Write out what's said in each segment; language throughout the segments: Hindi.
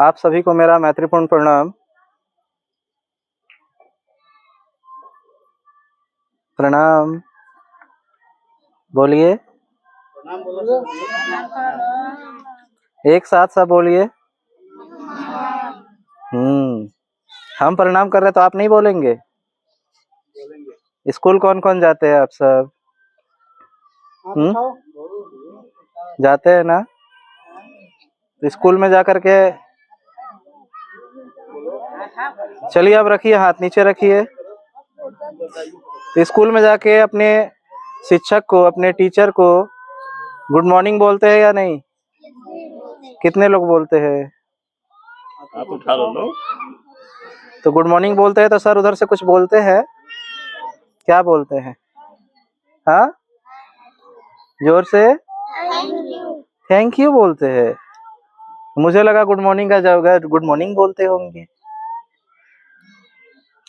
आप सभी को मेरा मैत्रीपूर्ण प्रणाम। प्रणाम बोलिए, एक साथ सब बोलिए। हम प्रणाम कर रहे तो आप नहीं बोलेंगे? स्कूल कौन कौन जाते हैं आप सब? जाते हैं ना? तो स्कूल में जाकर के चलिए, अब रखिए, हाथ नीचे रखिए। तो स्कूल में जाके अपने शिक्षक को, अपने टीचर को गुड मॉर्निंग बोलते हैं या नहीं? कितने लोग बोलते हैं? आप उठा लो। तो गुड मॉर्निंग बोलते हैं तो सर उधर से कुछ बोलते हैं? क्या बोलते हैं? हाँ, जोर से थैंक यू बोलते हैं। मुझे लगा गुड मॉर्निंग का जवाब गुड मॉर्निंग बोलते होंगे।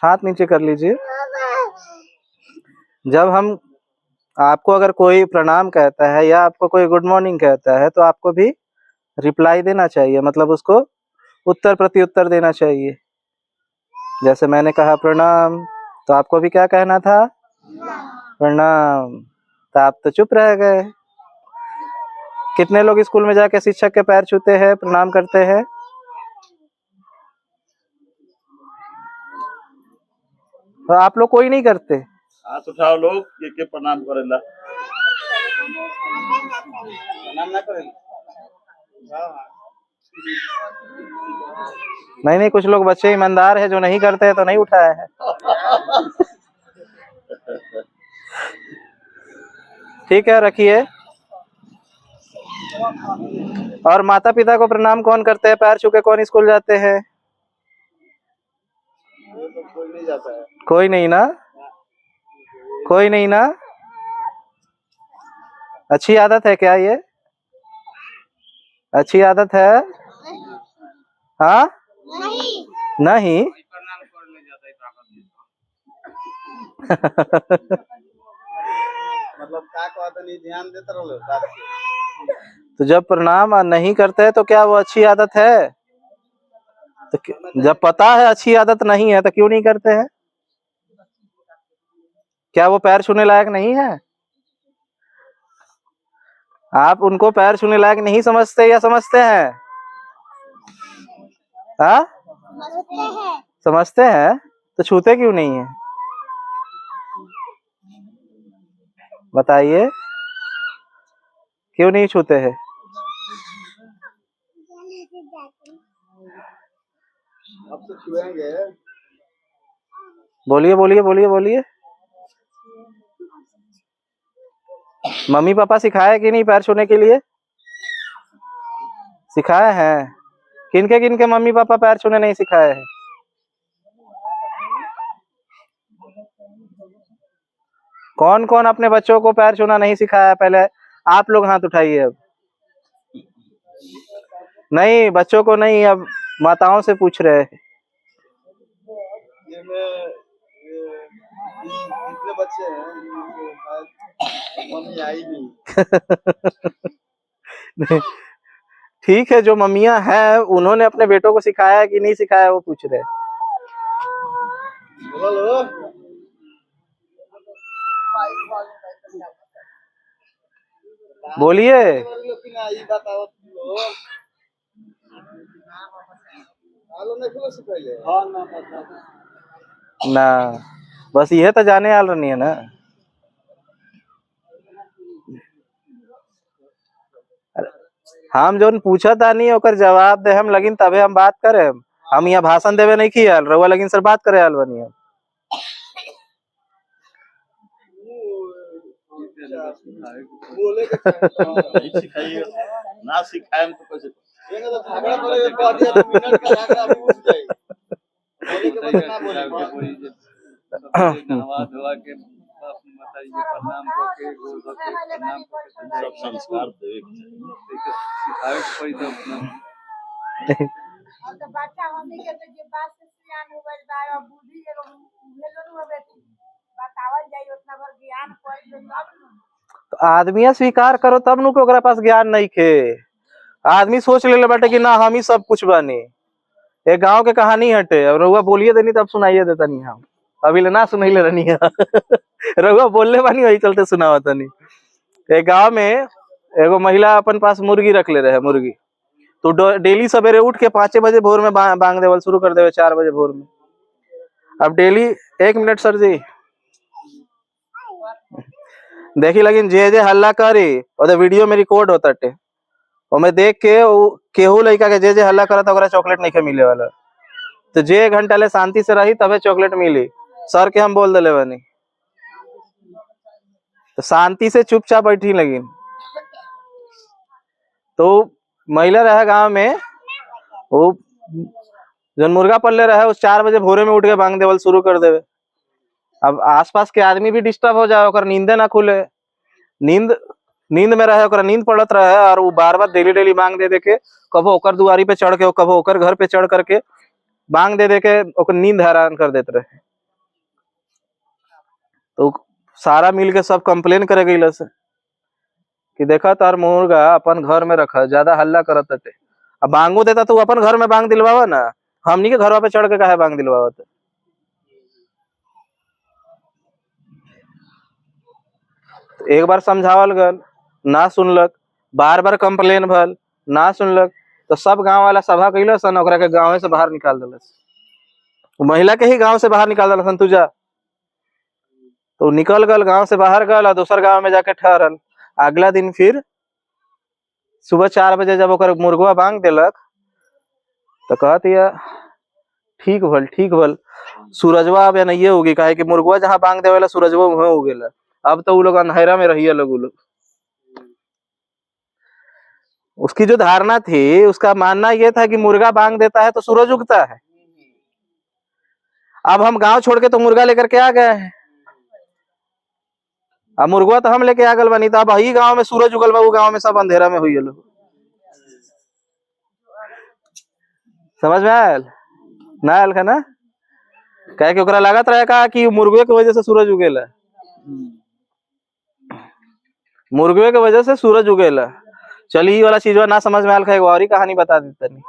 हाथ नीचे कर लीजिए। जब हम आपको अगर कोई प्रणाम कहता है या आपको कोई गुड मॉर्निंग कहता है तो आपको भी रिप्लाई देना चाहिए, मतलब उसको उत्तर प्रत्युत्तर देना चाहिए। जैसे मैंने कहा प्रणाम, तो आपको भी क्या कहना था? प्रणाम। तो आप तो चुप रह गए। कितने लोग स्कूल में जाके शिक्षक के पैर छूते हैं, प्रणाम करते हैं? तो आप लोग कोई नहीं करते? हाथ उठाओ लोग, के प्रणाम करेला। प्रणाम ना करें? नहीं, कुछ लोग बच्चे ईमानदार है जो नहीं करते हैं तो नहीं उठाया है। ठीक है, रखिए। और माता पिता को प्रणाम कौन करते हैं? पैर छू के कौन स्कूल जाते हैं? कोई नहीं जाता है। कोई नहीं ना? कोई नहीं ना? अच्छी आदत है क्या ये? अच्छी आदत है? हाँ? नहीं। मतलब क्या कहते नहीं, ध्यान देते रहो। तो जब प्रणाम नहीं करते हैं तो क्या वो अच्छी आदत है? तो जब पता है अच्छी आदत नहीं है तो क्यों नहीं करते हैं? क्या वो पैर छूने लायक नहीं है? आप उनको पैर छूने लायक नहीं समझते या समझते हैं? हाँ, समझते हैं। तो छूते क्यों नहीं है? बताइए, क्यों नहीं छूते हैं? अब तो छुएंगे। बोलिए बोलिए बोलिए बोलिए। मम्मी पापा सिखाए कि नहीं पैर छूने के लिए? सिखाए हैं। किनके मम्मी पापा पैर छूने नहीं सिखाए हैं? कौन कौन अपने बच्चों को पैर छूना नहीं सिखाया? पहले आप लोग हाथ उठाइए। अब नहीं, बच्चों को नहीं, अब माताओं से पूछ रहे हैं। जितने बच्चे हैं मम्मी आई नहीं। ठीक है, जो मम्मियां हैं उन्होंने अपने बेटों को सिखाया कि नहीं सिखाया वो पूछ रहे हैं। बोलिए ना, बस ये तो जाने आल रही है ना। हम जो पूछा था नहीं ओकर जवाब दे हम, लेकिन तबे हम बात करे। हम यहाँ भाषण देवे नहीं किया रहुआ, लेकिन सर बात करे आल बनी। ना सिखाए तो कैसे? सब संस्कार देवे तो आदमी स्वीकार करो तब नु के ओकरा पास ज्ञान नहीं खे। आदमी सोच ले बाटे कि ना हम ही सब कुछ बानी। एक गांव के कहानी हटे, और रउआ बोलिए देनी तब सुनाइए देता नहीं हम, अभी ले ना सुनैले रहनी है। रउआ बोलले बानी वही चलते सुनावत नहीं। एक गांव में एगो महिला अपन पास मुर्गी रख ले रहे, मुर्गी तो डेली सवेरे उठ के 5 बजे भोर में बांग देवल शुरू कर देवे, 4 बजे भोर में। अब डेली 1 मिनट सर जी देखी, लेकिन जे हल्ला करी और वीडियो में रिकॉर्ड होता टे, और मैं देख के केहू लड़का के जे हल्ला करता ओकरा चॉकलेट नहीं मिले वाला, तो जे 1 घंटा ले शांति से रही तबे चॉकलेट मिली। सर के हम बोल दिले बनी, तो शांति से चुपचाप बैठी। लेकिन तो महिला रहे गांव में, वो जो मुर्गा पल्ले रहे उस 4 बजे भोरे में उठ के बांग देवल शुरू कर देवे। अब आसपास के आदमी भी डिस्टर्ब हो जाए, ओकर नींदे ना खुले, नींद में रहे, ओकर नींद पड़त रहे, और वो बार बार डेली बांग दे के कबो ओकर दुआरी पे चढ़ के कबो ओकर घर पे चढ़ करके बांग दे के ओकर नींद हैरान कर देते रहे। तो सारा मिल के सब कंप्लेन करे गई से कि देखा तार मुर्गा अपन घर में रखा, ज्यादा हल्ला करत थे, अब बांगो देता तो अपन घर में बांग दिलवावा ना, हमनी के घर पे चढ़ के काहे बांग दिलवावत। एक बार समझावल गल ना सुनलक, बार बार कंप्लेन भल ना सुनलक, तो सब गांव वाला सभा कैल सन, ओकरा के गांव से बाहर निकाल दिलस। महिला के ही गांव से बाहर निकाल दिलसन, तू जा। तो निकल गल, गांव से बाहर गल और दूसर गांव में जाके ठहरल। अगला दिन फिर सुबह 4 बजे जब ओकर मुर्गवा बांग दिलक तो कहती है ठीक भल सूरजवा अब नहीं होगी, काहे कि मुर्गवा जहाँ बांग देवेला सूरजवा वहां उगेला। अब तो वो लोग अंधेरा में रहिए लोग। उसकी जो धारणा थी, उसका मानना यह था कि मुर्गा बांग देता है तो सूरज उगता है। अब हम गांव छोड़ के तो मुर्गा लेकर के आ गए हैं, अब मुर्गा तो हम लेके आ गल बनी, तो अब वही गांव में सूरज उगल बा, वो गांव में सब अंधेरा में हुई लोग। समझ में आयल ना आयल का ना? कहे कि ओकरा लागत रहे का कि मुर्गे की वजह से सूरज उगेला, मुर्गे की वजह से सूरज उगेला। चलिए ये वाला चीज ना समझ में आयल का, एक और ही कहानी बता देता नहीं।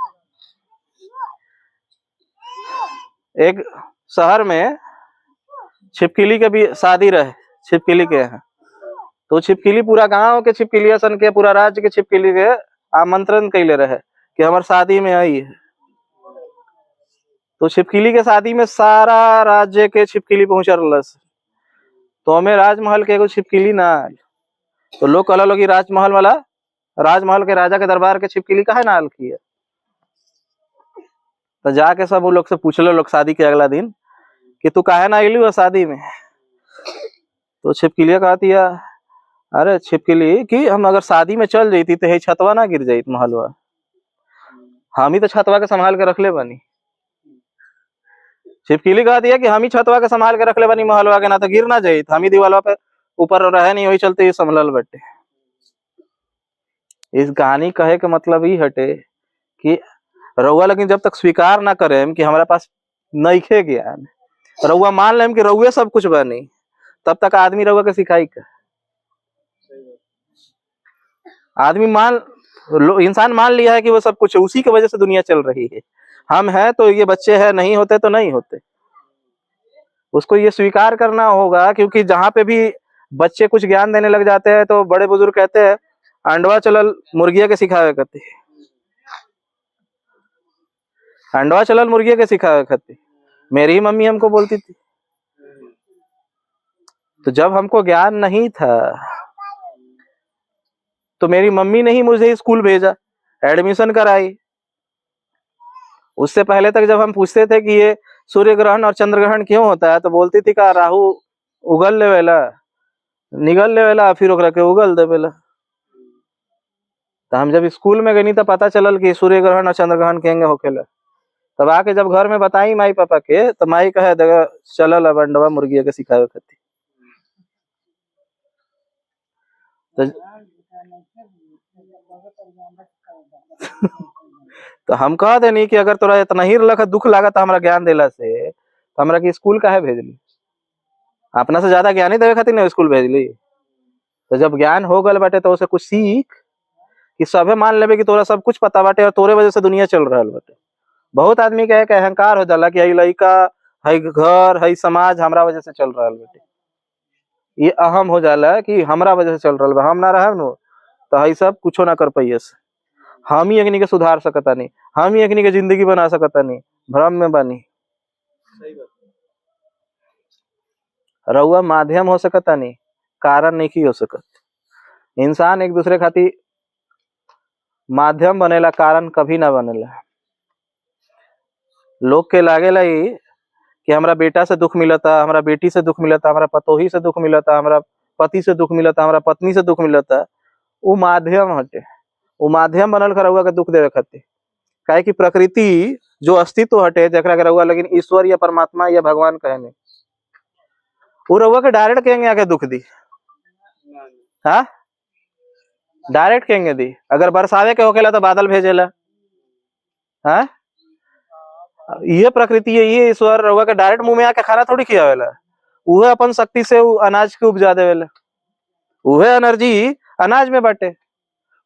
एक शहर में छिपकली के भी शादी रहे, छिपकली के यहाँ। तो छिपकली पूरा गांव के छिपकलिया सन के, पूरा राज्य के छिपकली के आमंत्रण कैले रहे कि हमारे शादी में आई है। तो छिपकली के शादी में सारा राज्य के छिपकली पहुंचल, तो हमें राजमहल के एगो छिपकली ना आयल। तो लोग कहला लोग राजमहल के राजा के दरबार के छिपकली काहे ना आयल की है। तो जाके सब वो लोग से पूछलो लोग शादी के अगला दिन कि तू काहे ना आइली शादी में। तो छिपकलिया कहती है, अरे छिपकली कि हम अगर शादी में चल जाती तो छतवा ना गिर जाती महलवा, हम ही तो छतवा के संभाल के रख ले बनी। छिपकली कहती है कि हम ही छतवा के संभाल के रख ले बनी महलवा के, ना तो गिर ना जाये, हम ही दीवालवा पे ऊपर रहे नहीं, वही चलते ही संभलल बटे। इस कहानी कहे के मतलब ही हटे कि रउआ लेकिन जब तक स्वीकार ना करें कि हमारे पास नइखे ज्ञान, रउआ मान लें कि रउए सब कुछ बनी, तब तक आदमी रउआ के सिखाई का। आदमी इंसान मान लिया है कि वो सब कुछ है, उसी की वजह से दुनिया चल रही है। हम हैं तो ये बच्चे हैं, नहीं होते तो नहीं होते। उसको ये स्वीकार करना होगा, क्योंकि जहां पे भी बच्चे कुछ ज्ञान देने लग जाते हैं तो बड़े बुजुर्ग कहते हैं अंडवा चलल मुर्गिया के सिखावे करते, अंडवा चलल मुर्गिया के सिखावे करते। मेरी ही मम्मी हमको बोलती थी। तो जब हमको ज्ञान नहीं था तो मेरी मम्मी ने ही मुझे स्कूल भेजा, एडमिशन कराई। उससे पहले तक जब हम पूछते थे कि ये सूर्य ग्रहण और चंद्र ग्रहण क्यों होता है, तो बोलती थी का राहु उगल लेवेला निगल लेवेला फिर ओकरा के उगल देवेला। तो हम जब स्कूल में गई तो पता चलल कि सूर्य ग्रहण और चंद्र ग्रहण केंगे होखेला। तब आके जब घर में बताई माई पापा के, तो माई कहे देखा चलल अब अंडवा मुर्गिया के सिखावे खातिर। तो हम कह देनी कि अगर तोरा इतना ही दुख लागत हमरा ज्ञान देला से, तो हमरा के स्कूल काहे भेजली, अपना से ज्यादा ज्ञान ही देवे खातिर ना स्कूल भेजली। तो जब ज्ञान हो गल बाटे तो उसे कुछ सीख कि सभे मान लेबे कि तोरा सब कुछ पता बाटे और तोरे वजह से दुनिया चल रहा बाटे। बहुत आदमी के एक अहंकार हो जाला कि हई लइका, हई घर, हई समाज हमरा वजह से चल रहा है बेटे, ये अहम हो जाला कि हमरा वजह से चल रहा बा, हम ना रहे नु तो हई सब कुछो ना कर पाइए से, हम ही एकनी के सुधार सकता नहीं, हम ही एकनी के जिंदगी बना सकता नहीं, भ्रम में बनी। सही बात। रउआ माध्यम हो सकता नहीं, कारण नहीं हो सकत। इंसान एक दूसरे खातिर माध्यम बनेला, कारण कभी ना बनेला। लोग के लागेला ही कि हमरा बेटा से दुख मिलता, हमरा बेटी से दुख मिलता, हमरा पतोही से दुख मिलता, हमरा पति से दुख मिलता, हमरा पत्नी से दुख मिलता, वो माध्यम हटे, वो माध्यम बनल रउआ के दुख देवे खातिर। काहे कि प्रकृति जो अस्तित्व हटे जकरा के रउआ लेकिन ईश्वर या परमात्मा या भगवान कहने, वो रउआ के डायरेक्ट कहेंगे आके दुख दी, हाँ डायरेक्ट कहेंगे दी। अगर बरसावे के होकेला तो बादल भेजेला, हाँ ये प्रकृति है, ये ईश्वर रउआ के डायरेक्ट मुंह में आके खाना थोड़ी खियावेला, उहे अपन शक्ति से अनाज के उपजा देवेला, उहे एनर्जी अनाज में बाटे,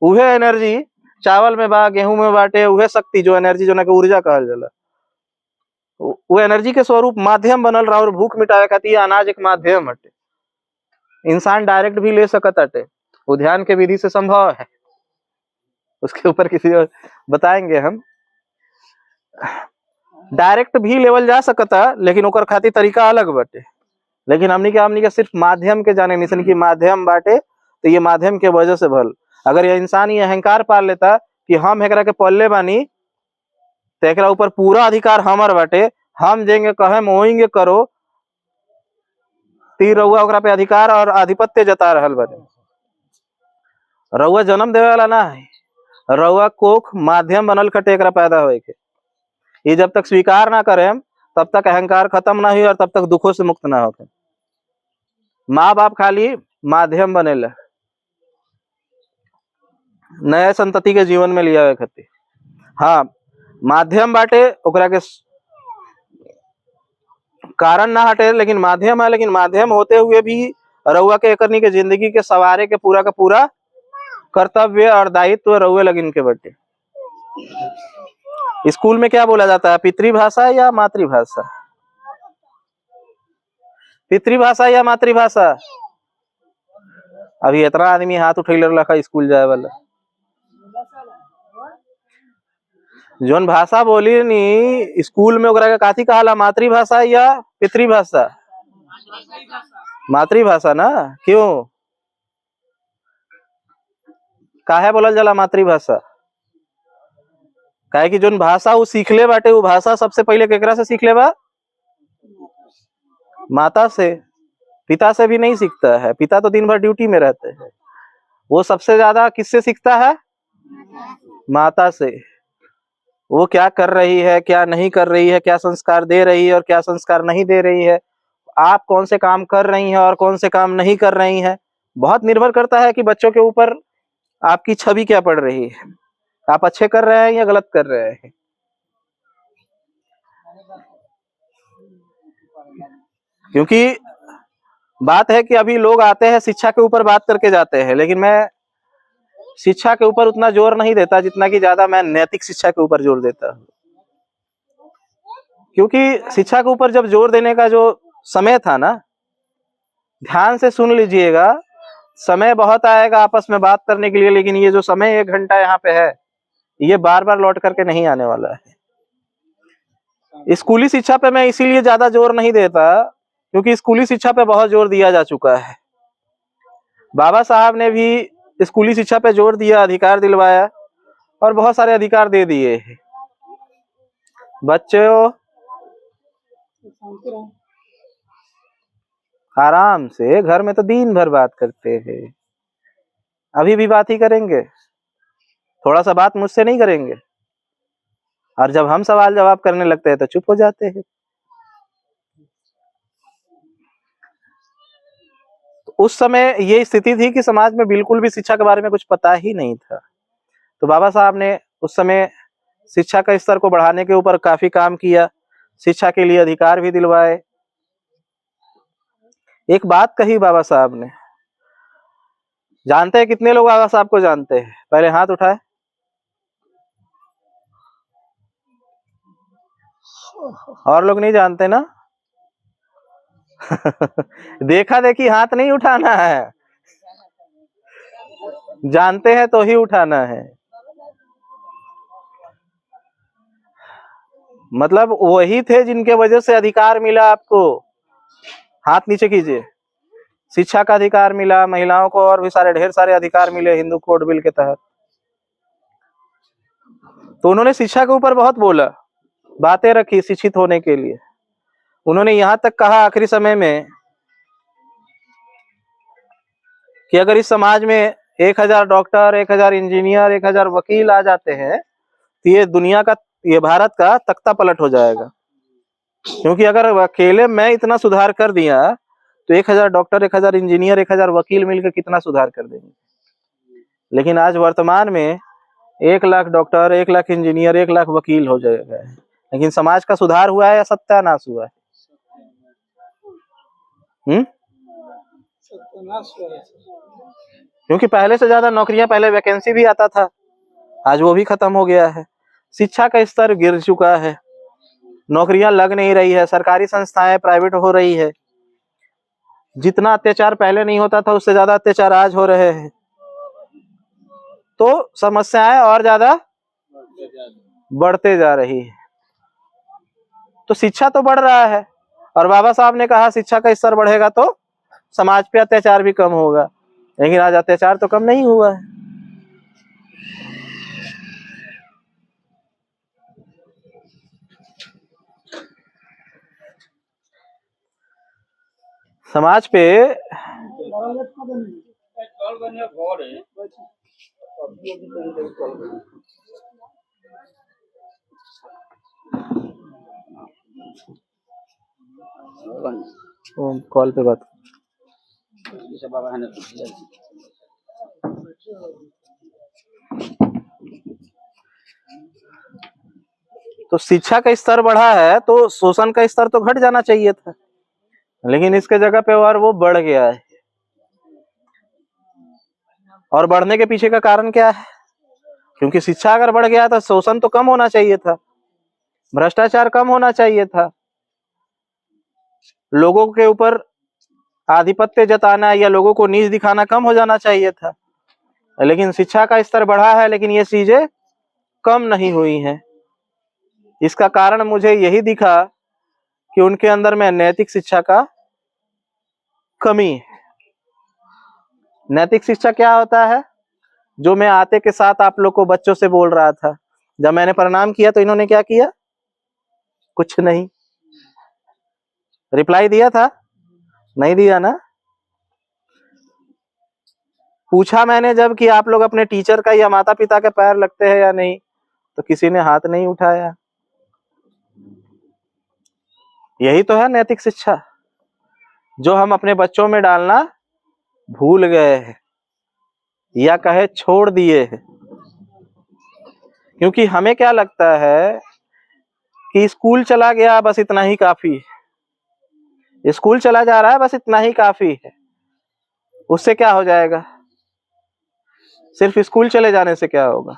उहे एनर्जी चावल में बा, गेहूं में बाटे, उहे शक्ति जो एनर्जी जो ना के ऊर्जा कहल जाला, वो एनर्जी के स्वरूप माध्यम बनल रहा और भूख मिटावे खातिर अनाज एक माध्यम हटे। इंसान डायरेक्ट भी ले सकत हटे, वो ध्यान के विधि से संभव है, उसके ऊपर किसी और बताएंगे हम। डायरेक्ट भी लेवल जा सकता, लेकिन ओकर खातिर तरीका अलग बाटे। लेकिन हमनी के सिर्फ माध्यम के जाने निसन की माध्यम बाटे, तो ये माध्यम के वजह से भल। अगर ये इंसान ये अहंकार पाल लेता कि हम एकरा के पल्ले बानी, तो एकरा ऊपर पूरा अधिकार हमर बाटे, हम जेंगे कहे मोइंगे करो, ती रउआ ओकरा पे अधिकार और आधिपत्य जता रहल बाटे। रउआ जन्म देवे वाला ना है, रउआ कोख माध्यम बनल खटे एकरा पैदा होए के। ये जब तक स्वीकार ना करें तब तक अहंकार खत्म ना हुई और तब तक दुखों से मुक्त ना हो। माँ बाप खाली माध्यम बनेला नए संतति के जीवन में लिया खातिर, हाँ माध्यम बाटे, ओकरा के कारण ना हटे, लेकिन माध्यम है। लेकिन माध्यम होते हुए भी रउआ के एकरनी के जिंदगी के सवारे के पूरा का पूरा कर्तव्य और दायित्व रउए लगिन के बटे। स्कूल में क्या बोला जाता है, पितृभाषा या मातृभाषा? पितृभाषा या मातृभाषा? अभी इतना आदमी हाथ उठैले रखा स्कूल जाए वाला। जोन भाषा बोली नी स्कूल में ओकरा के काथी कहाला, मातृभाषा या पितृभाषा? मातृभाषा ना। क्यों काहे बोलल जाला मातृभाषा? काहे कि जोन भाषा वो सीखले बाटे, वो भाषा सबसे पहले केकरा से सीखले बा? माता से। पिता से भी नहीं सीखता है, पिता तो दिन भर ड्यूटी में रहते हैं। वो सबसे ज्यादा किससे सीखता है? माता से। वो क्या कर रही है, क्या नहीं कर रही है, क्या संस्कार दे रही है और क्या संस्कार नहीं दे रही है, आप कौन से काम कर रही हैं और कौन से काम नहीं कर रही हैं, बहुत निर्भर करता है कि बच्चों के ऊपर आपकी छवि क्या पड़ रही है, आप अच्छे कर रहे हैं या गलत कर रहे हैं। क्योंकि बात है कि अभी लोग आते हैं शिक्षा के ऊपर बात करके जाते हैं, लेकिन मैं शिक्षा के ऊपर उतना जोर नहीं देता जितना कि ज्यादा मैं नैतिक शिक्षा के ऊपर जोर देता हूँ। क्योंकि शिक्षा के ऊपर जब जोर देने का जो समय था ना, ध्यान से सुन लीजिएगा, समय बहुत आएगा आपस में बात करने के लिए, लेकिन ये जो समय 1 घंटा यहाँ पे है, ये बार बार लौट करके नहीं आने वाला है। स्कूली शिक्षा पे मैं इसीलिए ज्यादा जोर नहीं देता क्योंकि स्कूली शिक्षा पे बहुत जोर दिया जा चुका है। बाबा साहब ने भी स्कूली शिक्षा पे जोर दिया, अधिकार दिलवाया और बहुत सारे अधिकार दे दिए हैं। बच्चों आराम से, घर में तो दिन भर बात करते हैं, अभी भी बात ही करेंगे, थोड़ा सा बात मुझसे नहीं करेंगे, और जब हम सवाल जवाब करने लगते हैं तो चुप हो जाते हैं। तो उस समय ये स्थिति थी कि समाज में बिल्कुल भी शिक्षा के बारे में कुछ पता ही नहीं था। तो बाबा साहब ने उस समय शिक्षा का स्तर को बढ़ाने के ऊपर काफी काम किया, शिक्षा के लिए अधिकार भी दिलवाए। एक बात कही बाबा साहब ने, जानते हैं कितने लोग बाबा साहब को जानते हैं? पहले हाथ उठाए। और लोग नहीं जानते ना। देखा देखी हाथ नहीं उठाना है, जानते हैं तो ही उठाना है। मतलब वही थे जिनके वजह से अधिकार मिला आपको। हाथ नीचे कीजिए। शिक्षा का अधिकार मिला, महिलाओं को और भी सारे ढेर सारे अधिकार मिले हिंदू कोड बिल के तहत। तो उन्होंने शिक्षा के ऊपर बहुत बोला, बातें रखी शिक्षित होने के लिए। उन्होंने यहां तक कहा आखिरी समय में कि अगर इस समाज में 1000 डॉक्टर, 1000 इंजीनियर, 1000 वकील आ जाते हैं तो ये दुनिया का, ये भारत का तख्ता पलट हो जाएगा। क्योंकि अगर अकेले मैं इतना सुधार कर दिया तो 1000 डॉक्टर, 1000 इंजीनियर, 1000 वकील मिलकर कितना सुधार कर देंगे। लेकिन आज वर्तमान में 1 लाख डॉक्टर, 1 लाख इंजीनियर, 1 लाख वकील हो जाएगा। लेकिन समाज का सुधार हुआ है या सत्यानाश हुआ है? सत्यानाश हुआ है। क्योंकि पहले से ज्यादा नौकरियां, पहले वैकेंसी भी आता था, आज वो भी खत्म हो गया है। शिक्षा का स्तर गिर चुका है, नौकरियां लग नहीं रही है, सरकारी संस्थाएं प्राइवेट हो रही है। जितना अत्याचार पहले नहीं होता था उससे ज्यादा अत्याचार आज हो रहे हैं। तो समस्याएं और ज्यादा बढ़ते जा रही है। तो शिक्षा तो बढ़ रहा है और बाबा साहब ने कहा शिक्षा का स्तर बढ़ेगा तो समाज पे अत्याचार भी कम होगा। लेकिन आज अत्याचार तो कम नहीं हुआ है। समाज पे कॉल पे बात, तो शिक्षा का स्तर बढ़ा है तो शोषण का स्तर तो घट जाना चाहिए था, लेकिन इसके जगह पे और वो बढ़ गया है। और बढ़ने के पीछे का कारण क्या है? क्योंकि शिक्षा अगर बढ़ गया तो शोषण तो कम होना चाहिए था, भ्रष्टाचार कम होना चाहिए था, लोगों के ऊपर आधिपत्य जताना या लोगों को नीच दिखाना कम हो जाना चाहिए था। लेकिन शिक्षा का स्तर बढ़ा है लेकिन ये चीजें कम नहीं हुई हैं। इसका कारण मुझे यही दिखा कि उनके अंदर में नैतिक शिक्षा का कमी है। नैतिक शिक्षा क्या होता है? जो मैं आते के साथ आप लोग को बच्चों से बोल रहा था, जब मैंने प्रणाम किया तो इन्होंने क्या किया? कुछ नहीं। रिप्लाई दिया था? नहीं दिया ना। पूछा मैंने जब कि आप लोग अपने टीचर का या माता पिता के पैर लगते हैं या नहीं, तो किसी ने हाथ नहीं उठाया। यही तो है नैतिक शिक्षा, जो हम अपने बच्चों में डालना भूल गए हैं या कहे छोड़ दिए हैं। क्योंकि हमें क्या लगता है कि स्कूल चला गया बस इतना ही काफी है, स्कूल चला जा रहा है बस इतना ही काफी है। उससे क्या हो जाएगा? सिर्फ स्कूल चले जाने से क्या होगा?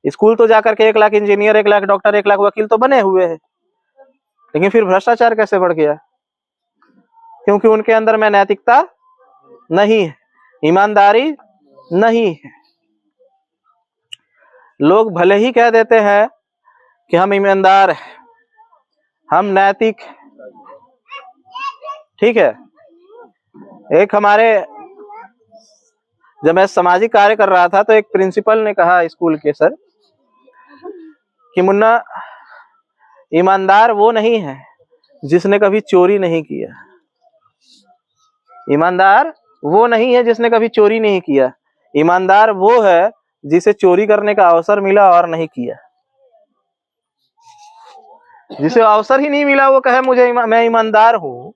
स्कूल तो जाकर के 1 लाख इंजीनियर, 1 लाख डॉक्टर, 1 लाख वकील तो बने हुए हैं, लेकिन फिर भ्रष्टाचार कैसे बढ़ गया? क्योंकि उनके अंदर में नैतिकता नहीं है, ईमानदारी नहीं है। लोग भले ही कह देते हैं कि हम ईमानदार हैं, हम नैतिक, ठीक है। एक हमारे, जब मैं सामाजिक कार्य कर रहा था तो एक प्रिंसिपल ने कहा स्कूल के, सर कि मुन्ना, ईमानदार वो नहीं है जिसने कभी चोरी नहीं किया। ईमानदार वो नहीं है जिसने कभी चोरी नहीं किया। ईमानदार वो है जिसे चोरी करने का अवसर मिला और नहीं किया। जिसे अवसर ही नहीं मिला वो कहे मुझे मैं ईमानदार हूं,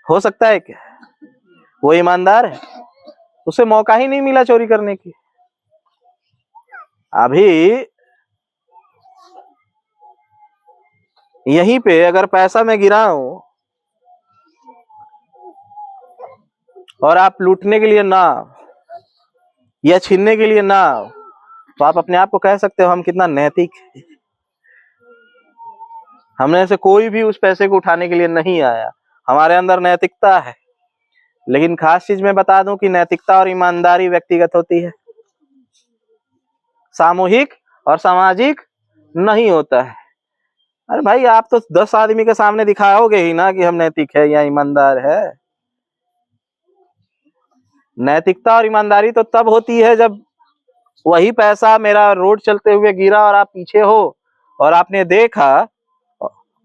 हो सकता है क्या? वो ईमानदार है? उसे मौका ही नहीं मिला चोरी करने की। अभी यहीं पे अगर पैसा मैं गिराऊं और आप लूटने के लिए ना या छीनने के लिए ना, तो आप अपने आप को कह सकते हो हम कितना नैतिक है। हमने से कोई भी उस पैसे को उठाने के लिए नहीं आया। हमारे अंदर नैतिकता है, लेकिन खास चीज मैं बता दूं कि नैतिकता और ईमानदारी व्यक्तिगत होती है, सामूहिक और सामाजिक नहीं होता है। अरे भाई, आप तो 10 आदमी के सामने दिखाओगे ही ना कि हम नैतिक है या ईमानदार है। नैतिकता और ईमानदारी तो तब होती है जब वही पैसा मेरा रोड चलते हुए गिरा और आप पीछे हो और आपने देखा,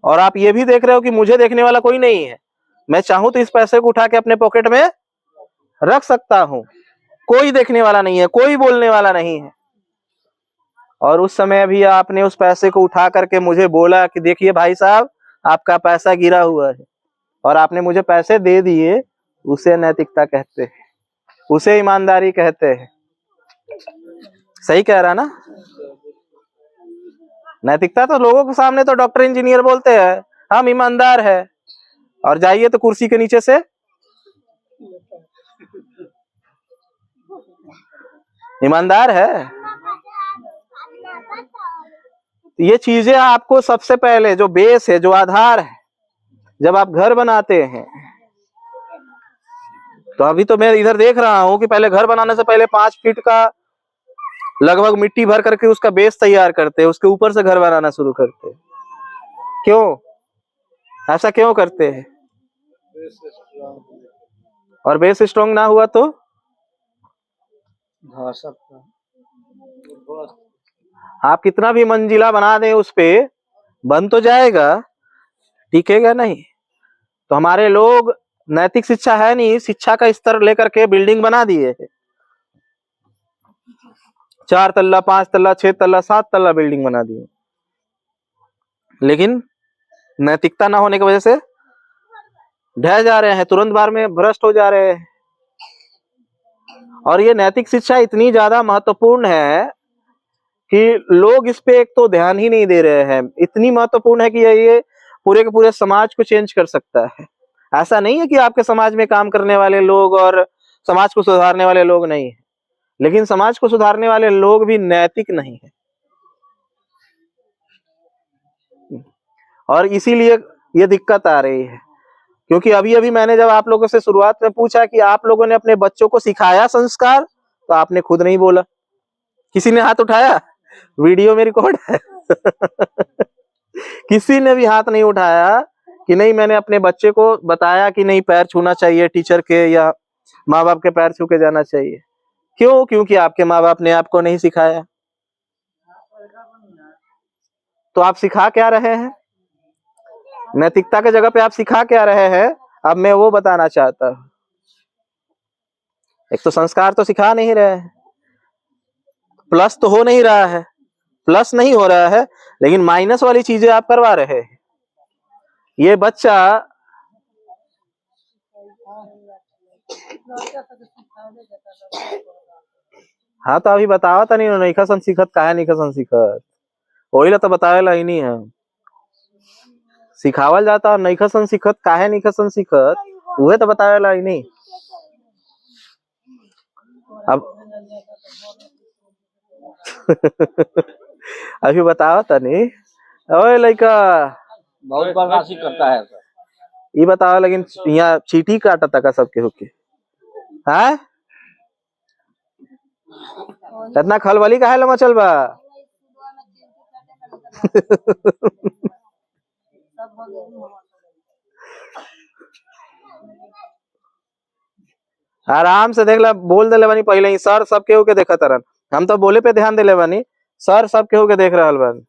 और आप ये भी देख रहे हो कि मुझे देखने वाला कोई नहीं है, मैं चाहूं तो इस पैसे को उठा के अपने पॉकेट में रख सकता हूं, कोई देखने वाला नहीं है, कोई बोलने वाला नहीं है। और उस समय भी आपने उस पैसे को उठा करके मुझे बोला कि देखिए भाई साहब, आपका पैसा गिरा हुआ है, और आपने मुझे पैसे दे दिए, उसे नैतिकता कहते हैं, उसे ईमानदारी कहते हैं। सही कह रहा ना? नैतिकता तो लोगों के सामने तो डॉक्टर इंजीनियर बोलते हैं हम ईमानदार है, और जाइए तो कुर्सी के नीचे से ईमानदार है। ये चीजें आपको सबसे पहले, जो बेस है, जो आधार है, जब आप घर बनाते हैं, तो अभी तो मैं इधर देख रहा हूं कि पहले घर बनाने से पहले 5 फीट का लगभग मिट्टी भर करके उसका बेस तैयार करते हैं, उसके ऊपर से घर बनाना शुरू करते हैं। क्यों ऐसा क्यों करते हैं? और बेस स्ट्रॉन्ग ना हुआ तो आप कितना भी मंजिला बना दें उस पे, बन तो जाएगा, टिकेगा नहीं। तो हमारे लोग, नैतिक शिक्षा है नहीं, शिक्षा का स्तर लेकर के बिल्डिंग बना दिए है, 4 तल्ला 5 तल्ला 6 तल्ला 7 तल्ला बिल्डिंग बना दिए, लेकिन नैतिकता ना होने की वजह से ढह जा रहे हैं, तुरंत बार में भ्रष्ट हो जा रहे हैं। और ये नैतिक शिक्षा इतनी ज्यादा महत्वपूर्ण है कि लोग इस पे एक तो ध्यान ही नहीं दे रहे हैं। इतनी महत्वपूर्ण है कि ये पूरे के पूरे समाज को चेंज कर सकता है। ऐसा नहीं है कि आपके समाज में काम करने वाले लोग और समाज को सुधारने वाले लोग नहीं है, लेकिन समाज को सुधारने वाले लोग भी नैतिक नहीं है, और इसीलिए ये दिक्कत आ रही है। क्योंकि अभी अभी मैंने जब आप लोगों से शुरुआत में पूछा कि आप लोगों ने अपने बच्चों को सिखाया संस्कार, तो आपने खुद नहीं बोला। किसी ने हाथ उठाया? वीडियो में रिकॉर्ड है। किसी ने भी हाथ नहीं उठाया कि नहीं मैंने अपने बच्चे को बताया कि नहीं पैर छूना चाहिए टीचर के, या माँ बाप के पैर छू के जाना चाहिए। क्यों? क्योंकि आपके माँ बाप ने आपको नहीं सिखाया। तो आप सिखा क्या रहे हैं? नैतिकता के जगह पे आप सिखा क्या रहे हैं? अब मैं वो बताना चाहता हूं। एक तो संस्कार तो सिखा नहीं रहे हैं, प्लस तो हो नहीं रहा है, प्लस नहीं हो रहा है, लेकिन माइनस वाली चीजें आप करवा रहे हैं। ये बच्चा हाँ तो अभी बतावा था नहीं नईखा सन सीखत, काहे नईखा सन सीखत, वही ला तो बतावेला ही नहीं है। सिखावल जाता और नईखा सन सीखत, काहे नईखा सन सीखत, उहे तो बतावेला ही नहीं। अब अभी बतावा था नहीं, ओए लइका बहुत बदमाशी करता है सर। ये बतावा, लेकिन यहाँ चीटी काटा था का सबके होके है, इतना खलबली काहे लमा चल बा? आराम से देख ला, बोल देले बानी पहले ही, सर सब केहू के देखा तरन, हम तो बोले पे ध्यान देले बानी, सर सब केहू के देख रहल बानी।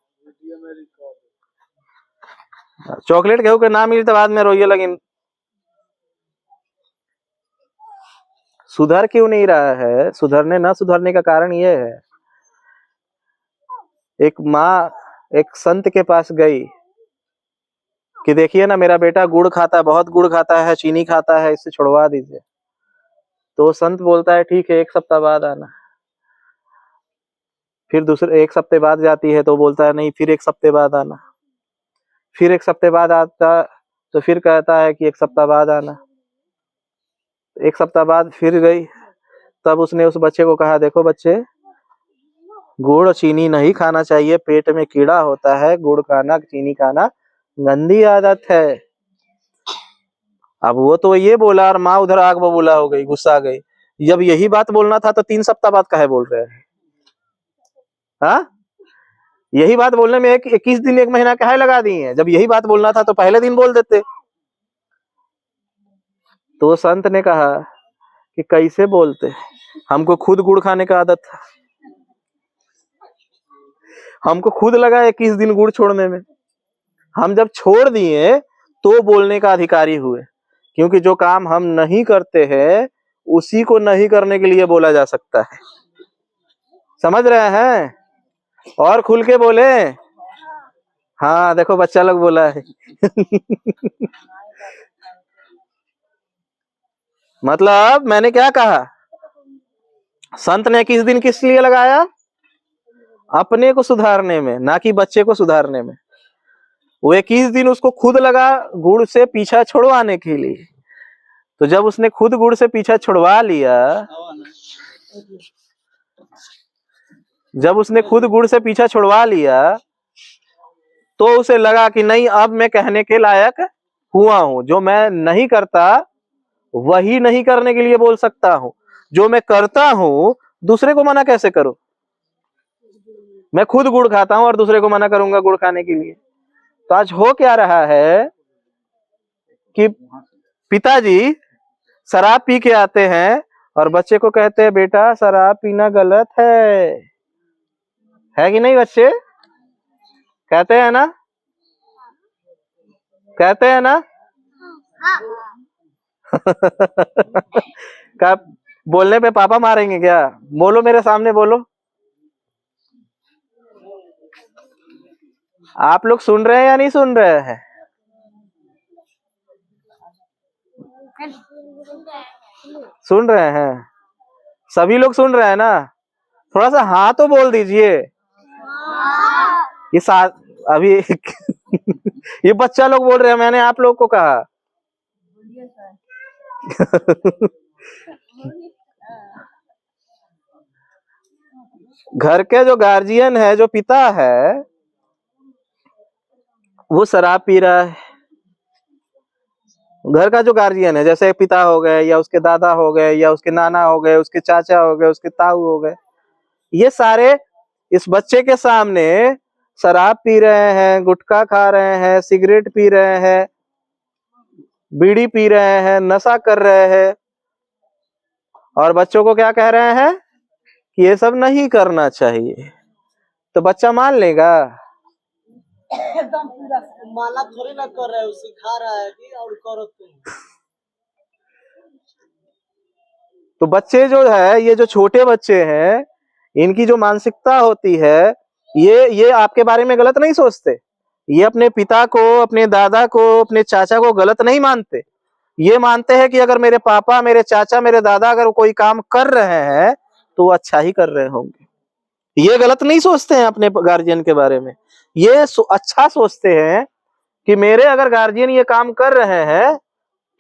चॉकलेट केहू के ना मिली तो बाद में रोइए लगिन। सुधर क्यों नहीं रहा है? सुधरने ना सुधरने का कारण ये है, एक माँ एक संत के पास गई कि देखिए ना मेरा बेटा गुड़ खाता है, बहुत गुड़ खाता है, चीनी खाता है, इससे छुड़वा दीजिए। तो संत बोलता है ठीक है 1 सप्ताह बाद आना। फिर दूसरे 1 सप्ताह बाद जाती है तो बोलता है नहीं फिर 1 सप्ताह बाद आना। फिर 1 सप्ताह बाद आता तो फिर कहता है कि 1 सप्ताह बाद आना। 1 सप्ताह बाद फिर गई, तब उसने उस बच्चे को कहा देखो बच्चे, गुड़ चीनी नहीं खाना चाहिए, पेट में कीड़ा होता है, गुड़ खाना चीनी खाना गंदी आदत है। अब वो तो ये बोला और माँ उधर आग बबूला हो गई, गुस्सा आ गई। जब यही बात बोलना था तो 3 सप्ताह बाद काहे बोल रहे हैं? हाँ, यही बात बोलने में 21 दिन 1 महीना काहे लगा दिए हैं? जब यही बात बोलना था तो पहले दिन बोल देते। तो संत ने कहा कि कैसे बोलते, हमको खुद गुड़ खाने का आदत था, हमको खुद लगा 21 दिन गुड़ छोड़ने में। हम जब छोड़ दिए तो बोलने का अधिकारी हुए, क्योंकि जो काम हम नहीं करते हैं उसी को नहीं करने के लिए बोला जा सकता है। समझ रहे हैं? और खुल के बोले। हाँ देखो बच्चा लोग बोला है। मतलब मैंने क्या कहा, संत ने 21 दिन किस लिए लगाया? अपने को सुधारने में, ना कि बच्चे को सुधारने में। वो 21 दिन उसको खुद लगा गुड़ से पीछा छुड़वाने के लिए। तो जब उसने खुद गुड़ से पीछा छुड़वा लिया, जब उसने खुद गुड़ से पीछा छुड़वा लिया तो उसे लगा कि नहीं, अब मैं कहने के लायक हुआ हूं। जो मैं नहीं करता वही नहीं करने के लिए बोल सकता हूं, जो मैं करता हूं दूसरे को मना कैसे करूं? मैं खुद गुड़ खाता हूं और दूसरे को मना करूंगा गुड़ खाने के लिए? तो आज हो क्या रहा है कि पिताजी शराब पी के आते हैं और बच्चे को कहते हैं बेटा शराब पीना गलत है कि नहीं? बच्चे कहते हैं ना, कहते हैं ना? क्या बोलने पे पापा मारेंगे क्या? बोलो मेरे सामने बोलो। आप लोग सुन रहे हैं या नहीं सुन रहे हैं? सुन रहे हैं? सभी लोग सुन रहे हैं ना? थोड़ा सा हाँ तो बोल दीजिए। ये अभी ये बच्चा लोग बोल रहे हैं, मैंने आप लोग को कहा। घर के जो गार्जियन है, जो पिता है, वो शराब पी रहा है। घर का जो गार्जियन है, जैसे पिता हो गए या उसके दादा हो गए या उसके नाना हो गए, उसके चाचा हो गए, उसके ताऊ हो गए, ये सारे इस बच्चे के सामने शराब पी रहे हैं, गुटखा खा रहे हैं, सिगरेट पी रहे हैं, बीड़ी पी रहे हैं, नशा कर रहे हैं, और बच्चों को क्या कह रहे हैं कि ये सब नहीं करना चाहिए। तो बच्चा मान लेगा? एकदम पूरा माला थोड़ी ना कर रहा है, सिखा रहा है कि और करो तुम। तो बच्चे जो है, ये जो छोटे बच्चे हैं, इनकी जो मानसिकता होती है, ये आपके बारे में गलत नहीं सोचते। ये अपने पिता को, अपने दादा को, अपने चाचा को गलत नहीं मानते। ये मानते हैं कि अगर मेरे पापा, मेरे चाचा, मेरे दादा अगर कोई काम कर रहे हैं तो वो अच्छा ही कर रहे होंगे। ये गलत नहीं सोचते हैं अपने गार्जियन के बारे में। ये अच्छा सोचते हैं कि मेरे अगर गार्जियन ये काम कर रहे हैं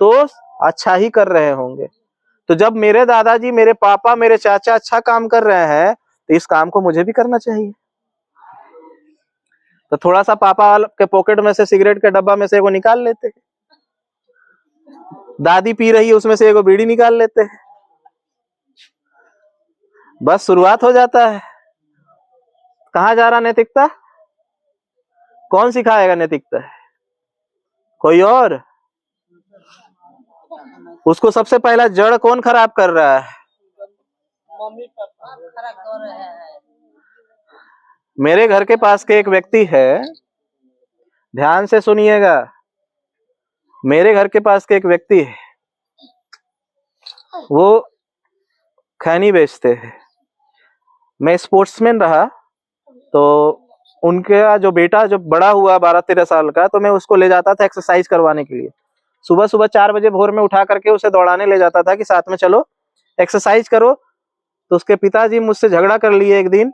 तो अच्छा ही कर रहे होंगे। तो जब मेरे दादाजी, मेरे पापा, मेरे चाचा अच्छा काम कर रहे हैं तो इस काम को मुझे भी करना चाहिए। तो थोड़ा सा पापा के पॉकेट में से सिगरेट के डब्बा में से एगो निकाल लेते हैं, दादी पी रही है उसमें से एगो बीड़ी निकाल लेते हैं, बस शुरुआत हो जाता है। कहाँ जा रहा नैतिकता? कौन सिखाएगा नैतिकता? कोई और? उसको सबसे पहला जड़ कौन खराब कर रहा है? मम्मी पापा खराब कर रहे हैं। मेरे घर के पास के एक व्यक्ति है, ध्यान से सुनिएगा। मेरे घर के पास के एक व्यक्ति है, वो खैनी बेचते हैं। मैं स्पोर्ट्समैन रहा, तो उनका जो बेटा जो बड़ा हुआ 12-13 साल का, तो मैं उसको ले जाता था एक्सरसाइज करवाने के लिए। सुबह सुबह 4 बजे भोर में उठा करके उसे दौड़ाने ले जाता था कि साथ में चलो एक्सरसाइज करो। तो उसके पिताजी मुझसे झगड़ा कर लिए एक दिन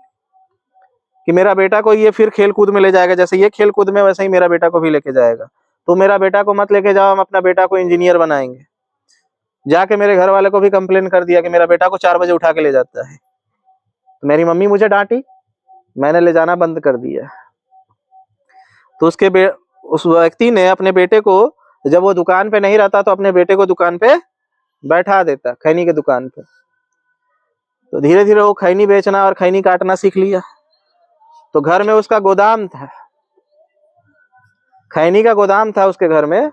कि मेरा बेटा को ये फिर खेल कूद में ले जाएगा, जैसे ये खेल कूद में वैसे ही मेरा बेटा को भी लेके जाएगा। तो मेरा बेटा को मत लेके जाओ, हम अपना बेटा को इंजीनियर बनाएंगे। जाके मेरे घर वाले को भी कंप्लेन कर दिया कि मेरा बेटा को 4 बजे उठा के ले जाता है। तो मेरी मम्मी मुझे डांटी, मैंने ले जाना बंद कर दिया। तो उस व्यक्ति ने अपने बेटे को, जब वो दुकान पे नहीं रहता तो अपने बेटे को दुकान पे बैठा देता, खैनी के दुकान पे। तो धीरे धीरे वो खैनी बेचना और खैनी काटना सीख लिया। तो घर में उसका गोदाम था, खैनी का गोदाम था उसके घर में।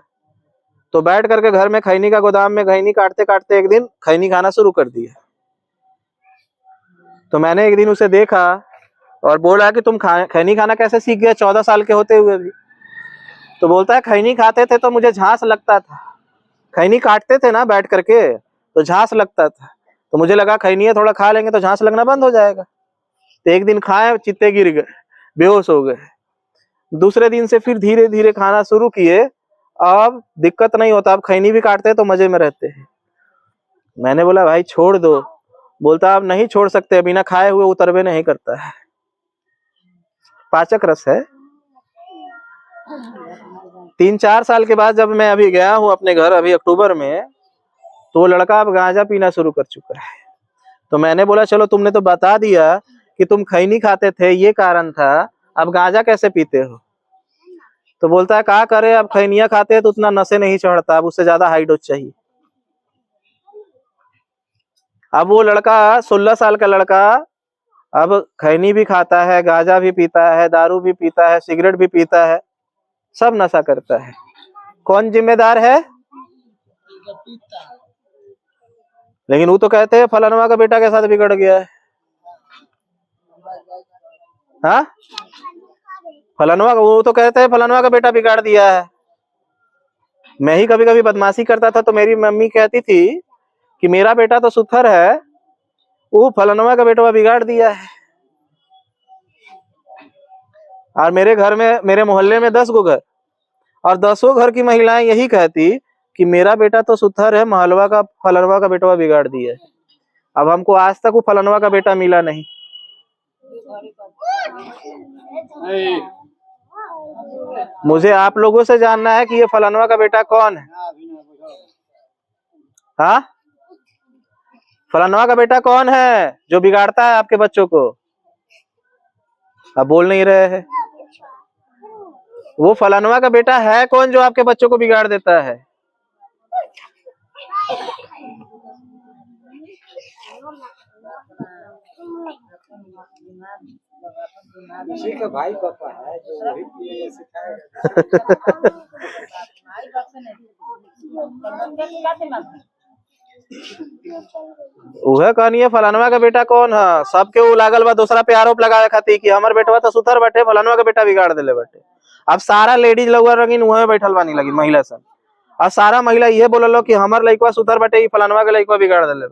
तो बैठ करके घर में खैनी का गोदाम में खैनी काटते काटते एक दिन खैनी खाना शुरू कर दिया। तो मैंने एक दिन उसे देखा और बोला कि तुम खैनी खाना कैसे सीख गए 14 साल के होते हुए भी? तो बोलता है खैनी खाते थे तो मुझे झांस लगता था, खैनी काटते थे ना बैठ करके तो झांस लगता था, तो मुझे लगा खैनी थोड़ा खा लेंगे तो झांस लगना बंद हो जाएगा। तो एक दिन खाए, चित्ते गिर गए, बेहोश हो गए। दूसरे दिन से फिर धीरे धीरे खाना शुरू किए, अब दिक्कत नहीं होता, अब खैनी भी काटते हैं तो मजे में रहते हैं। मैंने बोला भाई छोड़ दो। बोलता अब नहीं छोड़ सकते, बिना खाए हुए उतरबे नहीं करता है, पाचक रस है। 3-4 साल के बाद जब मैं अभी गया हूँ अपने घर, अभी अक्टूबर में, तो वो लड़का अब गांजा पीना शुरू कर चुका है। तो मैंने बोला चलो तुमने तो बता दिया कि तुम खैनी खाते थे, ये कारण था, अब गांजा कैसे पीते हो? तो बोलता है क्या करे, अब खैनिया खाते हैं तो उतना नशे नहीं चढ़ता, अब उससे ज्यादा हाई डोज चाहिए। अब वो लड़का 16 साल का लड़का अब खैनी भी खाता है, गांजा भी पीता है, दारू भी पीता है, सिगरेट भी पीता है, सब नशा करता है। कौन जिम्मेदार है? लेकिन वो तो कहते हैं फलानवा का बेटा के साथ बिगड़ गया है। हाँ, फलानवा, वो तो कहते हैं फलानवा का बेटा बिगाड़ दिया है। मैं ही कभी कभी बदमाशी करता था तो मेरी मम्मी कहती थी कि मेरा बेटा तो सुथर है, वो फलानवा का बेटा बिगाड़ दिया है। और मेरे घर में, मेरे मोहल्ले में 10 गो घर, और 10 घर की महिलाएं यही कहती कि मेरा बेटा तो सुथर है, महलवा का फलनवा का बेटा बिगाड़ दिया है। अब हमको आज तक वो फलनवा का बेटा मिला नहीं। मुझे आप लोगों से जानना है कि ये फलनवा का बेटा कौन है। हाँ, फलनवा का बेटा कौन है जो बिगाड़ता है आपके बच्चों को? अब बोल नहीं रहे हैं। वो फलानवा का बेटा है कौन जो आपके बच्चों को बिगाड़ देता है? किसी का भाई पापा है जो वही सिखाएगा। वह कहनी फलानवा का बेटा कौन है, सबके वो लागल बा दूसरा पे आरोप लगाए खाती कि हमार बेटवा तो सुथर बैठे, फलानवा का बेटा बिगाड़ दिले बैठे। अब सारा लेडीज लगवा रंगीन वह बैठल बानी लगी महिला सब, और सारा महिला ये बोलो कि हमार लड़कवा सुथर बैठे, फलानवा का लड़कवा बिगाड़ दिले।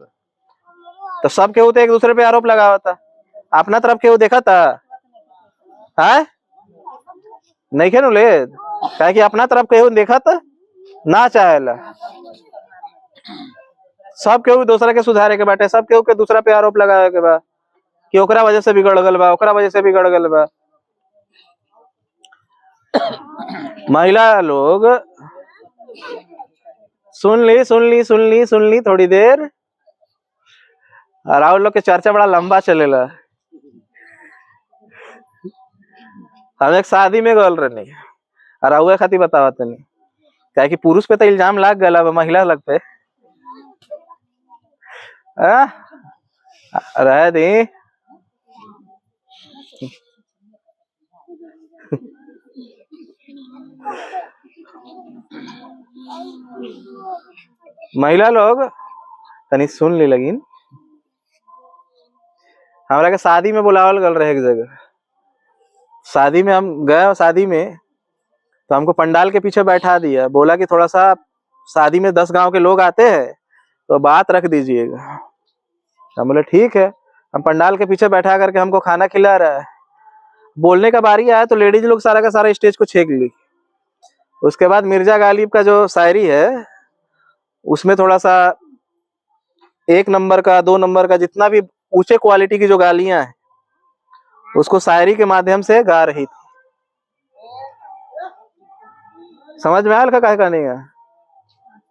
तो सब केहू तो एक दूसरे पे आरोप लगावा था, अपना तरफ केहू देखा था? है नहीं खेनू ले, क्या कि अपना तरफ केहू देखा था ना चाहेला। सब केहू दूसरा के सुधारे के बाटे, सब केहू के दूसरा पे आरोप लगावे के बा कि ओकरा वजह से बिगड़ गल बा, ओकरा वजह से बिगड़ गल बा। महिला लोग सुन ली थोड़ी देर, और आप लोग के चर्चा बड़ा लंबा चलेला। हम एक शादी में गल रहनी और अवे खातिर बतावत नहीं, क्या कि पुरुष पे तो इल्जाम लग गया, महिला लग पे रह दी। महिला लोग तनी सुन ली। लगिन हमारा के शादी में बुलावल गल रहे एक जगह, शादी में हम गए, शादी में तो हमको पंडाल के पीछे बैठा दिया, बोला कि थोड़ा सा शादी में 10 गांव के लोग आते हैं तो बात रख दीजिएगा। हम बोले ठीक है। हम पंडाल के पीछे बैठा करके हमको खाना खिला रहा है, बोलने का बारी आया तो लेडीज लोग सारा का सारा स्टेज को छेक ली। उसके बाद मिर्जा गालिब का जो शायरी है उसमें थोड़ा सा 1 नंबर का 2 नंबर का जितना भी ऊंचे क्वालिटी की जो गालियां हैं उसको शायरी के माध्यम से गा रही थी। समझ में आयल का नहीं है?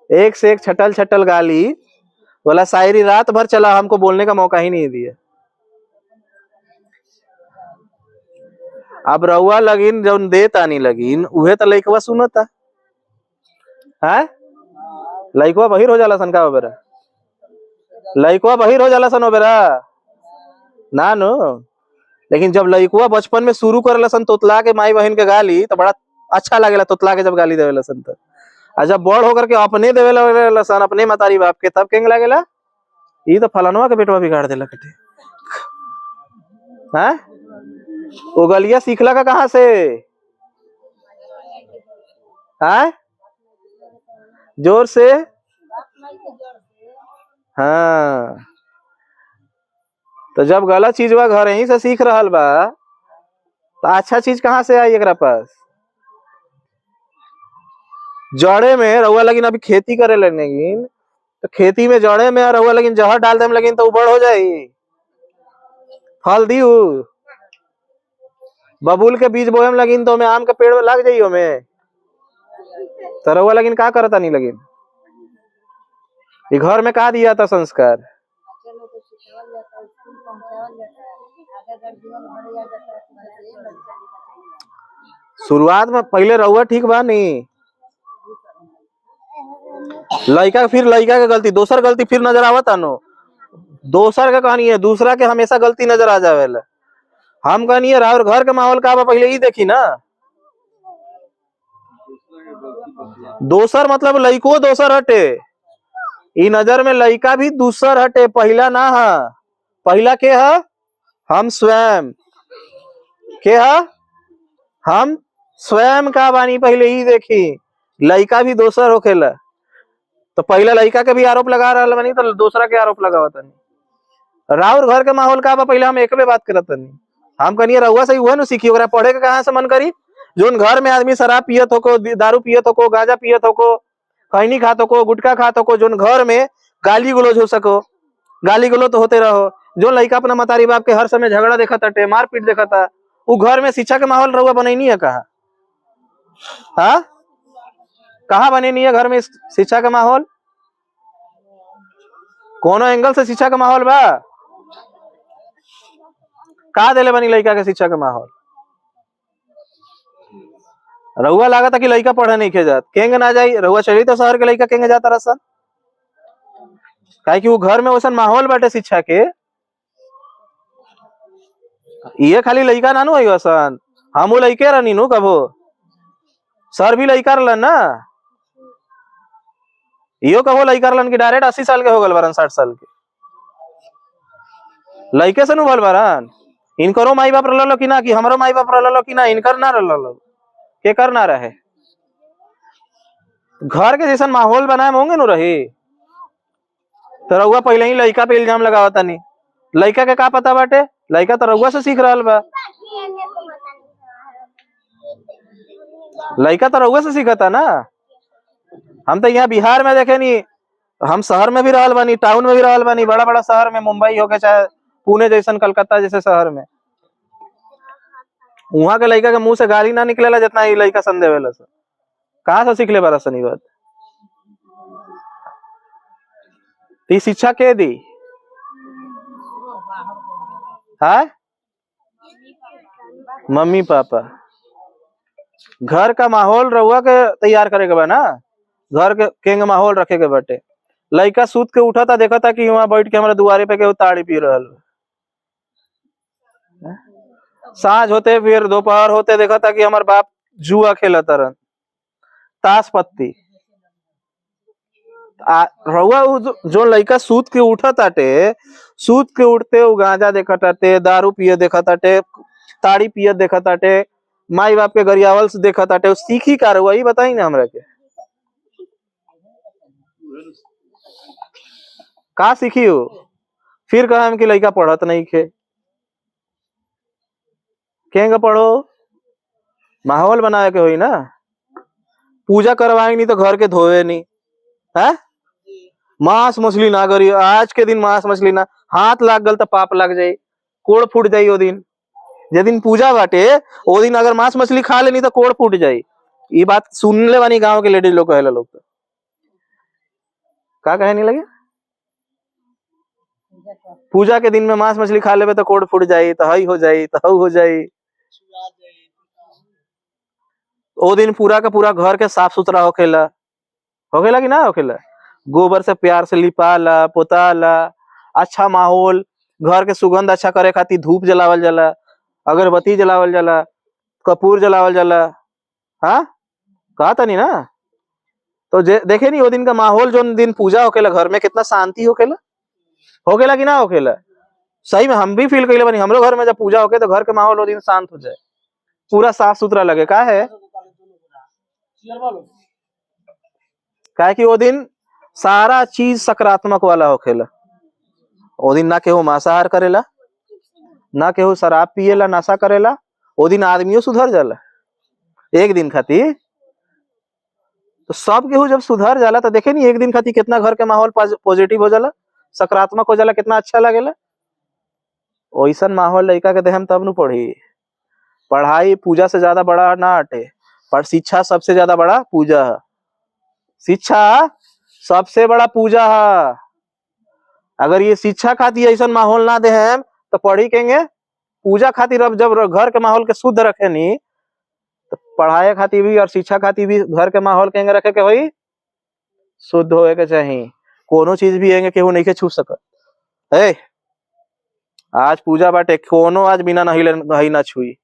एक से एक छटल छटल गाली बोला, शायरी रात भर चला, हमको बोलने का मौका ही नहीं दिया। अब रउआ लगिन जौन दे तानी लगिन उहे तो लइकवा सुनता है। लइकवा बहिर हो जाला सन का ओबेरा, लइकवा बहिर हो जाला सन ओबेरा ना नो। लेकिन जब लइकवा बचपन में शुरू करेला सन तोतला के माई बहन के गाली तो बड़ा अच्छा लागेला तोतला के जब गाली देवेला सन तो। आ जब बड़ होकर के अपने देवेला सन अपने मतारी बाप के तब केंग लागेला ई तो फलानवा के बेटवा बिगाड़ देला कटे हैं। वो गलिया सीखला का कहाँ से है, जोर से हाँ। तो जब गलत चीज बा घर ही से सीख रहल बा तो अच्छा चीज कहाँ से आई एकरा पास। जड़े में रउआ लगिन अभी खेती करे लगिन तो खेती में जड़े में रउआ लगिन जहर डाल देम लगिन तो उबड़ हो जाई, फल दी। बबूल के बीज बोएम लगिन तो में आम के पेड़ लग जाइयो में तो रउआ लगिन का करता नहीं लगिन। ये घर में का दिया था संस्कार। शुरुआत में पहले रउआ ठीक बा नहीं, लड़का फिर लड़का के गलती दोसर गलती फिर नजर आवता नो। दोसर के कहानी है दूसरा के हमेशा गलती नजर आ जावेला। हम कहनी है और घर के माहौल का पहले ही देखी ना। दोसर मतलब लइको दोसर हटे, ई नजर में लइका भी दूसर हटे, पहला ना है। पहला के है हम स्वयं, के है हम स्वयं का बानी पहले ही देखी। लइका भी दोसर होखेला तो पहला लइका के भी आरोप लगा रहा बनी तो दूसरा के आरोप लगावत नहीं। राउर घर के माहौल का पहले हम एक बात करत नहीं। हम कहनी रउआ से हुआ न सीखी ओकरा पढ़े के कहाँ से मन करी। जोन घर में आदमी शराब पियत होको, दारू पियत होको, गांजा पियत होको, खैनी खात होको, गुटखा खात होको, जोन घर में गाली गलौज हो सको, गाली गलौज तो होते रहो। जो लड़का अपना मतारी बाप के हर समय झगड़ा देखा था, मारपीट देखा था, वो घर में शिक्षा के माहौल रउआ बनैनी है कहा, हाँ कहा बनेनी है घर में शिक्षा का माहौल। कोनो एंगल से शिक्षा का माहौल बा का देले बनी लड़का के शिक्षा का माहौल। रउआ लागत कि लड़का पढ़े नहीं खे जात, केंगे ना जाई रउआ चली तो शहर के लड़का केंगे जाता रसन, काहे कि वो घर में वैसा माहौल बाटे शिक्षा के। ये खाली लड़का ना नु है वसन, हम लड़के रहनी नु कबो, सर भी लड़का रहलन ना। यो कहो लड़का रहलन कि डायरेक्ट 80 साल के हो गल बारन 60 साल के लड़के से नु भल बारन। इनकरो माई बाप रहलो कि ना, कि हमारो माई बाप रहलो कि ना, इनकर ना रहलो के कर ना रहे। घर के जैसा माहौल बनाए होंगे नु रही तो रउआ पहले ही लड़का पे इल्जाम लगावता नहीं। लड़का के का पता बाटे, लड़का तो रउआ से सीख रहल बा, लड़का तो रउआ से सीखता ना। हम तो यहाँ बिहार में देखे नहीं, हम शहर में भी रहल बानी, टाउन में भी रहल बानी, बड़ा बड़ा शहर में, मुंबई हो गए चाहे पुणे जैसन, कलकत्ता जैसे शहर में, वहां के लड़का के मुंह से गाली ना निकलेला जितना ये लड़का सन देवेला सन। कहाँ से सीख ले बारा सन बात। ये शिक्षा के दी है मम्मी पापा। घर का माहौल रउआ के तैयार करे के बा ना, घर के केंग माहौल रखे के बाटे। लड़का सूत के उठा था देखा था कि वहां बैठ के हमारे दुआरे पे के ताड़ी पी रहल, साँझ होते फिर दोपहर होते देखा था कि हमारे बाप जुआ खेला तरन, ताश पत्ती। रउआ जो लड़का सूत के उठा ताटे, सूत के उठते वो गांजा देखा ताटे, दारू पिए देखा ताटे, ताड़ी पिए देखा ताटे, माई बाप के गरियावल से देखा ताटे, सीखी का रउआ ये बताई ना हमरा के का सीखी हो। फिर कहा हम कि लड़का पढ़त नहीं खे, केंगे पढ़ो, माहौल बनाए के होई ना। पूजा करवाएंगे नहीं तो घर के धोए नहीं है, मांस मछली ना करी। आज के दिन मांस मछली ना, हाथ लाग गल तो पाप लग जाये, कोड़ फूट जाये। ओ दिन जे दिन पूजा बाटे ओ दिन अगर मांस मछली खा लेनी तो कोड़ फूट जाये। ये बात सुन ले बानी गांव के लेडीज लोग कहेला लोग तो का कहे नहीं लगे। पूजा के दिन में मांस मछली खा लेबे तो कोड़ फूट जाये, तो हई हो जाये, तो हऊ हो जाये। वो दिन पूरा का पूरा घर के साफ सुथरा होखेला, होखेला कि ना होखेला। गोबर से प्यार से लिपाला पोताला, अच्छा माहौल, घर के सुगंध अच्छा करे खातिर धूप जलावल जाला, अगरबत्ती जलावल जाला, कपूर जलावल जाला। हाँ कहा था नहीं ना। तो देखे नहीं वो दिन का माहौल, जो दिन पूजा होखेला घर में कितना शांति होखेला, होखेला कि ना होखेला। सही में हम भी फील कइले बानी, हमरो घर में जब पूजा होके तो घर के माहौल वो दिन शांत हो जाए, पूरा साफ सुथरा लगे। का है काहे कि वो दिन सारा चीज सकारात्मक वाला होखेला। वो दिन ना केहू मांसाहार करेला, ना केहू शराब पिएला, नशा करेला। वो दिन आदमियों सुधर जाला एक दिन खातिर। तो सब केहू जब सुधर जाला तो देखे नहीं एक दिन खातिर कितना घर के माहौल पॉजिटिव हो जाला, सकारात्मक हो जाला, कितना अच्छा लगेला। वैसन माहौल लड़का के देहम तब न पढ़ी। पढ़ाई पूजा से ज्यादा बड़ा ना हटे, पर शिक्षा सबसे ज्यादा बड़ा पूजा है। शिक्षा सबसे बड़ा पूजा है। अगर ये शिक्षा खातिर ऐसा माहौल ना दे हम तो पढ़ी केंगे पूजा खातिर। अब जब घर के माहौल के शुद्ध रखे नी तो पढ़ाई खातिर भी और शिक्षा खातिर भी घर के माहौल केंगे रखे के भाई शुद्ध होए के चाहिए। कोनो चीज भी एंगे केहू नहीं के छू सकत। ए आज पूजा बाटे, कोनो आज बिना नहीं ना छुई।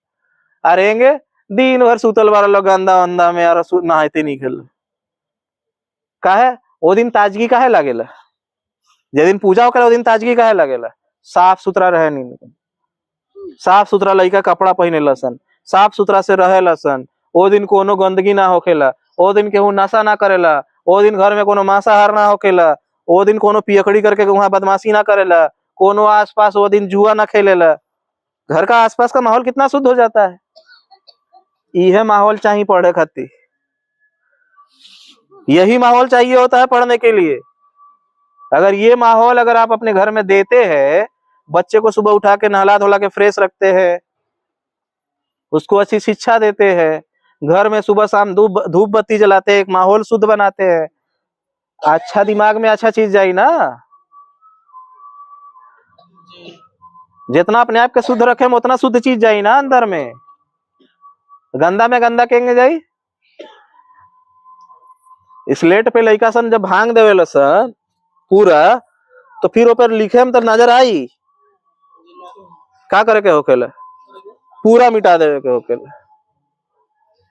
अरे एंगे दिन भर सुतल बारा लोग गंदा वंदा में और नहाते नहीं खेल। काहे वो दिन ताजगी काहे लागेला, जे दिन पूजा होकर वो दिन ताजगी काहे लागेला। साफ सुथरा रहे नहीं, साफ सुथरा लड़का कपड़ा पहने लसन, साफ सुथरा से रहे लसन। वो दिन कोनो गंदगी ना होखेला, वो दिन केहू नशा ना करेला, वो दिन घर में कोनो मांसाहार ना होखेला, वो दिन कोनो पियकड़ी करके वहां बदमाशी ना करेला, कोनो आसपास वो दिन जुआ ना खेलेला। घर का आसपास का माहौल कितना शुद्ध हो जाता है। यह माहौल चाहिए पढ़े खातिर, यही माहौल चाहिए होता है पढ़ने के लिए। अगर ये माहौल अगर आप अपने घर में देते हैं, बच्चे को सुबह उठा के नहला धोला के फ्रेश रखते हैं, उसको अच्छी शिक्षा देते हैं, घर में सुबह शाम धूप बत्ती जलाते हैं, एक माहौल शुद्ध बनाते हैं, अच्छा दिमाग में अच्छा चीज जाए ना। जितना अपने आप के शुद्ध रखे उतना शुद्ध चीज जाए ना अंदर में। गंदा में गंदा केंगे जाई। स्लेट पे लइका सन जब भांग देवे लसन पूरा, तो फिर ऊपर लिखे में तो नजर आई का करे के होखेला, पूरा मिटा देवे के होखेला।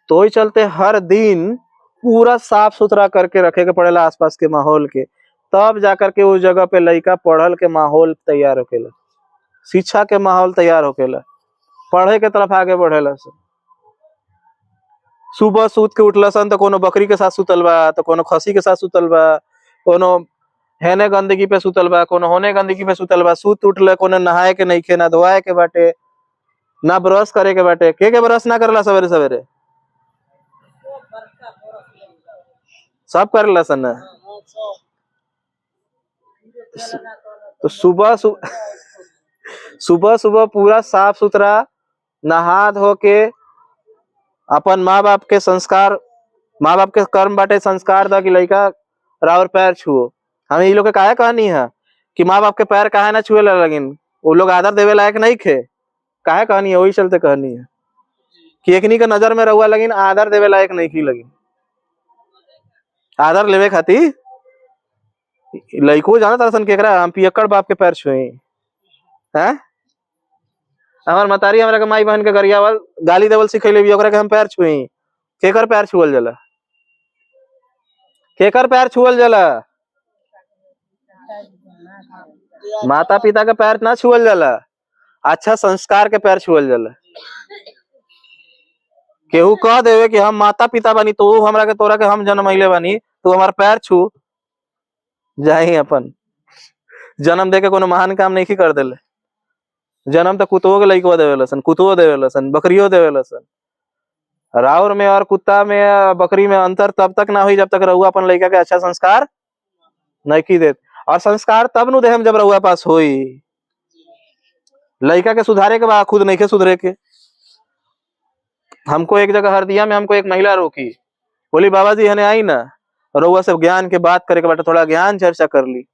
तो ही चलते हर दिन पूरा साफ सुथरा करके रखे के पड़ेला आसपास के माहौल के, तब जाकर के उस जगह पे लइका पढ़ल के माहौल तैयार होखेला, शिक्षा के माहौल तैयार होखेला, पढ़े के तरफ आगे बढ़ेला। सुबह सूत के उठलसन तो कोनो बकरी के साथ सुतल बा, तो कोनो खसी के साथ सुतल बा, कोनो हेने गंदगी पे सुतल बा, कोनो होने गंदगी पे सुतल बा। सूत उठले कोनो नहाए के नहीं खे, ना धोआए के बाटे, ना ब्रश करे के बाटे। के ब्रश ना करला सवेरे सवेरे, सब करला सन ना। तो सुबह सुबह पूरा साफ सुथरा नहा धो के अपन माँ बाप के संस्कार, माँ बाप के कर्म बाटे संस्कार दा कि लड़का रावर पैर छुओ। हमें ये लोग के काहे कहानी है कि माँ बाप के पैर काहे ना छुए लगिन, वो लोग आदर देवे लायक नहीं खे। काहे कहानी है, वही चलते कहानी है कि एकनी के नजर में रहुआ लगिन आदर देवे लायक नहीं की लगिन। आदर लेवे खातिर लड़को जाना तरसन केकरा, हम पियक्कड़ बाप के पैर छुए हैं। हमार मतारी हमरा के माई बहन के गरियावल गाली देवल सिखैले भी, ओकरा के हम पैर छुई। केकर पैर छुअल जाला, केकर पैर छुअल जाला, माता पिता के पैर ना छुअल जाला, अच्छा संस्कार के पैर छुअल जाला। केहू कह देवे कि हम माता पिता बनी तो हमरा के तोरा के हम जन्मैले बनी, तो हमार पैर छू जाही। अपन जन्म दे के कोनो महान काम नहीं कर देले। जन्म तो कुतवो के लइकवा देवे लसन, कुतवो देवे लसन, बकरियों देवे लसन। राउर में और कुत्ता में बकरी में अंतर तब तक ना हुई जब तक रहुआ अपन लइका के अच्छा संस्कार नहीं की देत। और संस्कार तब नु देहम जब रहुआ पास होई। लइका के सुधारे के बाद खुद नहीं के सुधरे के। हमको एक जगह हरदिया में हमको एक महिला रोकी, बोली बाबा जी हने आई ना, रहुआ से ज्ञान के बात करे के बाटे, थोड़ा ज्ञान चर्चा कर ली।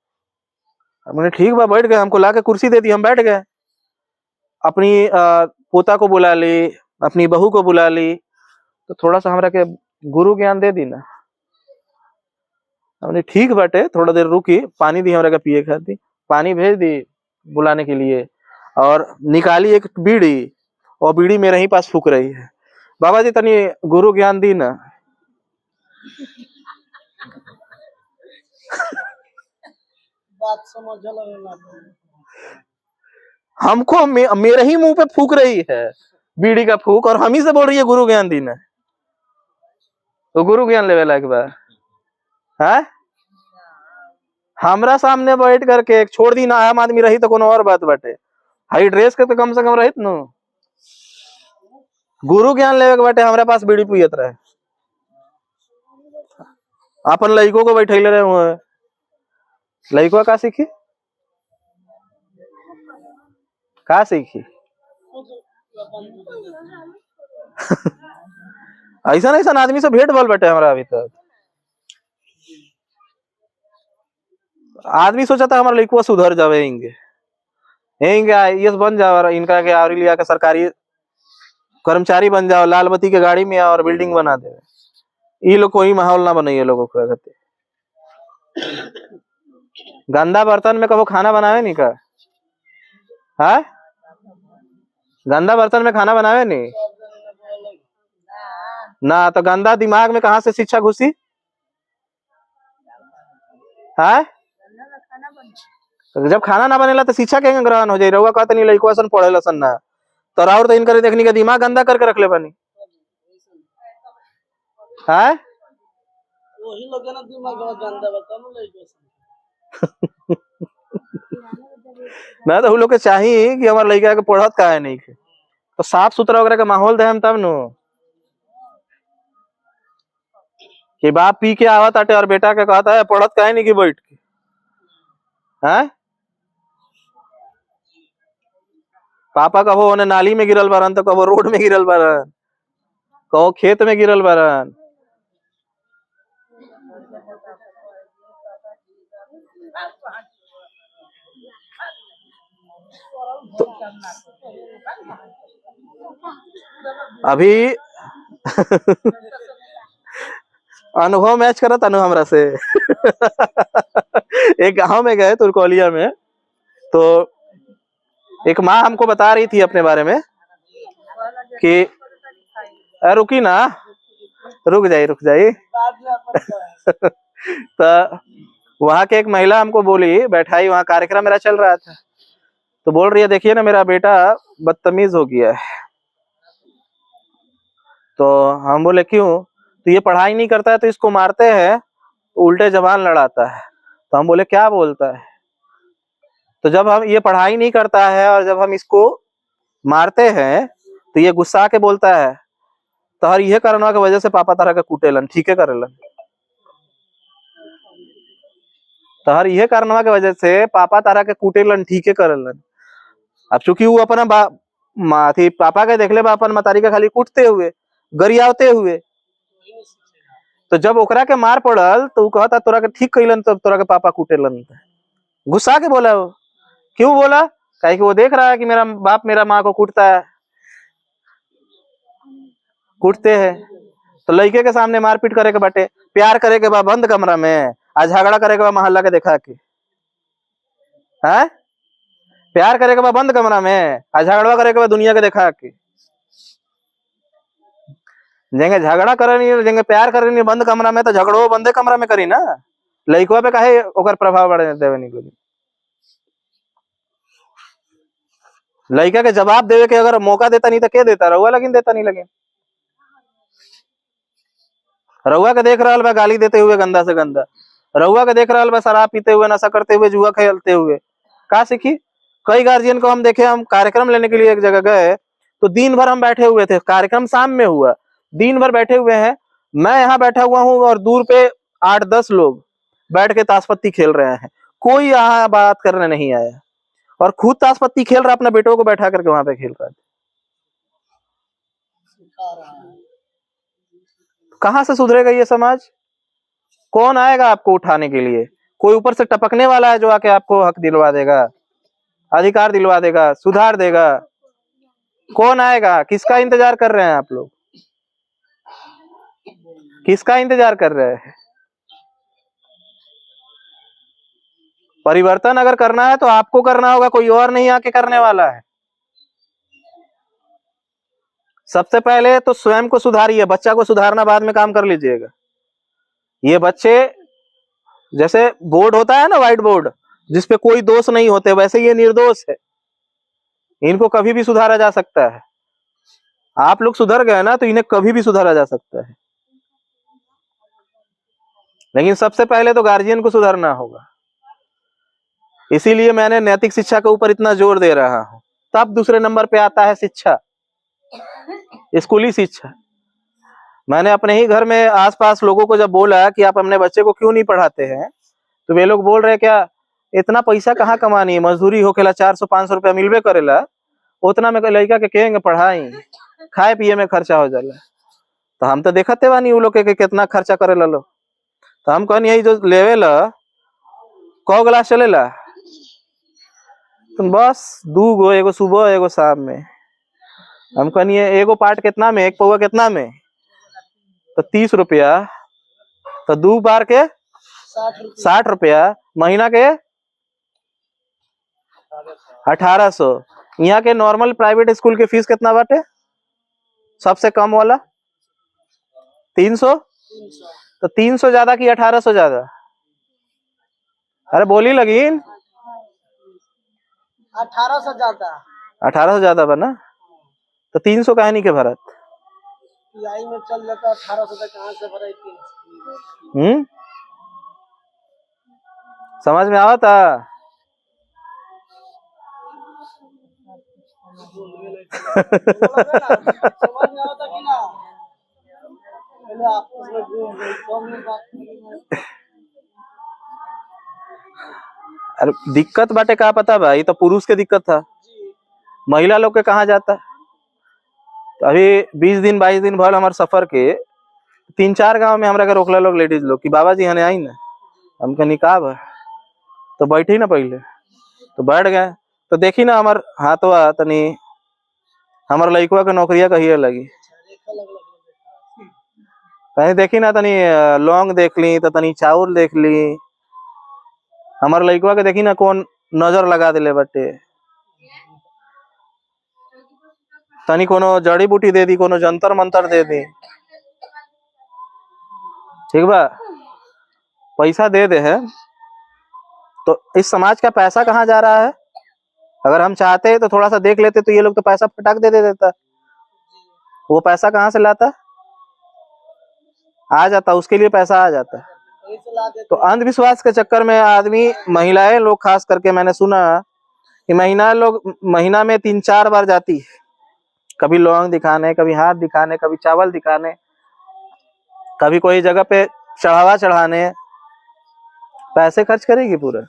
हमने ठीक बा, बैठ गए। हमको लाके कुर्सी दे दी, हम बैठ गए। अपनी पोता को बुला ली, अपनी बहू को बुला ली। तो थोड़ा सा हमरा के गुरु ज्ञान दे दी ना। हमने ठीक बाटे, थोड़ा देर रुकी, पानी दी हमरा के पिए खाती, पानी भेज दी बुलाने के लिए, और निकाली एक बीड़ी, और बीड़ी मेरे ही पास फूक रही है। बाबा जी तनी गुरु ज्ञान दी ना। बात समझ ना। हमको मेरे ही मुंह पे फूक रही है बीड़ी का फूक, और हम ही से बोल रही है गुरु ज्ञान दी ना। तो गुरु ज्ञान लेवे लायक बा है? हमरा सामने बैठ करके छोड़ दी ना, आम आदमी रही तो कोनो और बात बाटे, हाई ड्रेस के तो कम से कम रहित नु। गुरु ज्ञान लेवे के बाटे हमरा पास बीड़ी पियत रहे, अपन लड़कों को बैठैले रहे हुए। लड़का का सीखी, का सीखी? ऐसा ऐसा आदमी से भेंट भल बैठे हमारा अभी तक। आदमी सोचा था हमारा लड़का सुधर जावे, हिंगे आईएएस बन जाओ, इनका के आवरी लिया के सरकारी कर्मचारी बन जाओ, लाल बत्ती के गाड़ी में आओ और बिल्डिंग बना दे। ये लोग कोई माहौल ना बनाइए लोगों को कहते। गंदा बर्तन में कबो खाना बनावे नहीं का है? गंदा बर्तन में खाना बनावे नहीं ना, तो गंदा दिमाग में कहां से शिक्षा घुसी है? तो जब खाना ना बनेला तो शिक्षा के ग्रहण हो जाए। रहुआ कहते नहीं लड़का सन पढ़े सन ना, तो और तो इनकर देखने का दिमाग गंदा करके रख ले बनी है। वही लोग ना दिमाग गंदा बता ना तो लोग के चाहिए कि हमारे लड़का के पढ़त का है नहीं के, तो साफ सुथरा वगैरह का माहौल दे हम तब नु कि बाप पी के आवत आटे और बेटा के कहता है पढ़त का है नहीं कि बैठ के है। पापा कहो उन्हें नाली में गिरल बारन, तो कहो रोड में गिरल बारन, कहो खेत में गिरल बारन। तो अभी अनुभव मैच करा तनु हमरा से। एक गांव में गए तुरकोलिया में, तो एक माँ हमको बता रही थी अपने बारे में कि रुकी ना, रुक जाइए। तो वहां के एक महिला हमको बोली, बैठाई, वहां कार्यक्रम मेरा चल रहा था, तो बोल रही है देखिए ना मेरा बेटा बदतमीज हो गया है। तो हम बोले क्यों? तो ये पढ़ाई नहीं करता है तो इसको मारते हैं, उल्टे जबान लड़ाता है। तो हम बोले क्या बोलता है? तो जब हम ये पढ़ाई नहीं करता है और जब हम इसको मारते हैं तो ये गुस्सा के बोलता है तो हर यह कारणों की वजह से पापा तारा के कूटेलन, ठीक है करेलन। तो हर यह कारणों की वजह से पापा तारा के कूटेलन, ठीक है करेलन। अब चूंकि वो अपना पापा के देख ले अपन मतारी का खाली कूटते हुए, गरियावते हुए, तो जब ओकरा के मार पड़ल तो कहता तोरा के ठीक कैलन, तब तोरा के पापा कूटेलन। गुस्सा के बोला वो, क्यों बोला? कहे कि वो देख रहा है कि मेरा बाप मेरा माँ को कूटते हैं। तो लड़के के सामने मारपीट करे के बाटे, प्यार करे के बा बंद कमरा में, आज झगड़ा करे के बा मोहल्ला के देखा के है। प्यार करे के बा बंद कमरा में, आज झगड़ा करे के बा दुनिया के देखा के। जेंगे झगड़ा करे नहीं, जेंगे प्यार करे नहीं बंद कमरा में, तो झगड़ो बंदे कमरा में करी ना। लड़का पे काहे ओकर प्रभाव बढ़े देवे नहीं। लड़का के जवाब देवे के अगर मौका देता नहीं तो क्या देता? रहुआ लेकिन देता नहीं लगे। रहुआ के देख रहा बा गाली देते हुए गंदा से गंदा, रहुआ के देख रहा बा शराब पीते हुए, नशा करते हुए, जुआ खेलते हुए। का सीखी? कई गार्जियन को हम देखे, हम कार्यक्रम लेने के लिए एक जगह गए तो दिन भर हम बैठे हुए थे, कार्यक्रम शाम में हुआ, दिन भर बैठे हुए हैं, मैं यहाँ बैठा हुआ हूँ और दूर पे 8-10 लोग बैठ के ताशपत्ती खेल रहे हैं, कोई यहाँ बात करने नहीं आया, और खुद ताशपत्ती खेल रहा, अपने बेटों को बैठा करके वहां पे खेल रहा है। कहां से सुधरेगा ये समाज? कौन आएगा आपको उठाने के लिए? कोई ऊपर से टपकने वाला है जो आके आपको हक दिलवा देगा, अधिकार दिलवा देगा, सुधार देगा? कौन आएगा? किसका इंतजार कर रहे हैं आप लोग? किसका इंतजार कर रहे हैं? परिवर्तन अगर करना है तो आपको करना होगा, कोई और नहीं आके करने वाला है। सबसे पहले तो स्वयं को सुधारिए, बच्चा को सुधारना बाद में काम कर लीजिएगा। ये बच्चे जैसे बोर्ड होता है ना, व्हाइट बोर्ड, जिसपे कोई दोष नहीं होते, वैसे ये निर्दोष है, इनको कभी भी सुधारा जा सकता है। आप लोग सुधर गए ना तो इन्हें कभी भी सुधारा जा सकता है, लेकिन सबसे पहले तो गार्जियन को सुधारना होगा। इसीलिए मैंने नैतिक शिक्षा के ऊपर इतना जोर दे रहा हूं। तब दूसरे नंबर पे आता है शिक्षा, स्कूली शिक्षा। मैंने अपने ही घर में आसपास लोगों को जब बोला कि आप अपने बच्चे को क्यों नहीं पढ़ाते हैं, तो वे लोग बोल रहे क्या इतना पैसा कहाँ कमानी है, मजदूरी होकेला 400-500 रुपया मिलबे करेला, उतना में लड़का के कहेंगे पढ़ाई, खाए पिए में खर्चा हो जाला। तो हम तो देखते बानी उ लोग के कितना खर्चा करेला लोग। तो हम कहनी यही जो लेवेला कौ गिलास चलेला, तुम बस 2 गो, एगो सुबह एगो शाम में। हम कहनी एगो पार्ट कितना में, एक पौवा कितना में, तो 30 रुपया, तो 2 बार के 60 रुपया, महीना के 1800। यहाँ के नॉर्मल प्राइवेट स्कूल के फीस कितना बाटे, सबसे कम वाला 300, तो 300 ज्यादा कि 1800 ज्यादा? अरे बोली लगिन 1800 ज्यादा। 1800 ज्यादा बना, तो 300 काहे नहीं के भरत? पीआई में चल जाता 1800 तक, कहाँ से भरे? समझ में आवता? समझ में आवता कि ना? पहले आपस में अरे दिक्कत बाटे का पता भाई, तो पुरुष के दिक्कत था, महिला लोग के कहाँ जाता। तो अभी 20 दिन 22 दिन भर हमारे सफर के 3-4 गांव में हमरा के रोकला लोग लेडीज लोग कि बाबा जी हने आई ना। हम कहा निकाह, तो बैठी ना पहले, तो बैठ गए, तो देखी ना हमार हाथवा तनी हमार लड़कवा के नौकरिया कहिए लगी, कहीं देखी ना तनी लौंग देख ली, तो तनी चाउर देख ली, हमार लड़कवा के देखी ना कौन नजर लगा दिले बटे, तनी कोनो जड़ी बूटी दे दी, कोनो जंतर मंतर दे दी, ठीक बा, पैसा दे दे है। तो इस समाज का पैसा कहाँ जा रहा है? अगर हम चाहते तो थोड़ा सा देख लेते तो ये लोग तो पैसा फटाक दे देता, वो पैसा कहाँ से लाता? आ जाता, उसके लिए पैसा आ जाता। तो अंधविश्वास के चक्कर में आदमी, महिलाएं लोग खास करके, मैंने सुना कि महीना में 3-4 बार जाती है, कभी लौंग दिखाने, कभी हाथ दिखाने, कभी चावल दिखाने, कभी कोई जगह पे चढ़ावा चढ़ाने, पैसे खर्च करेगी पूरा।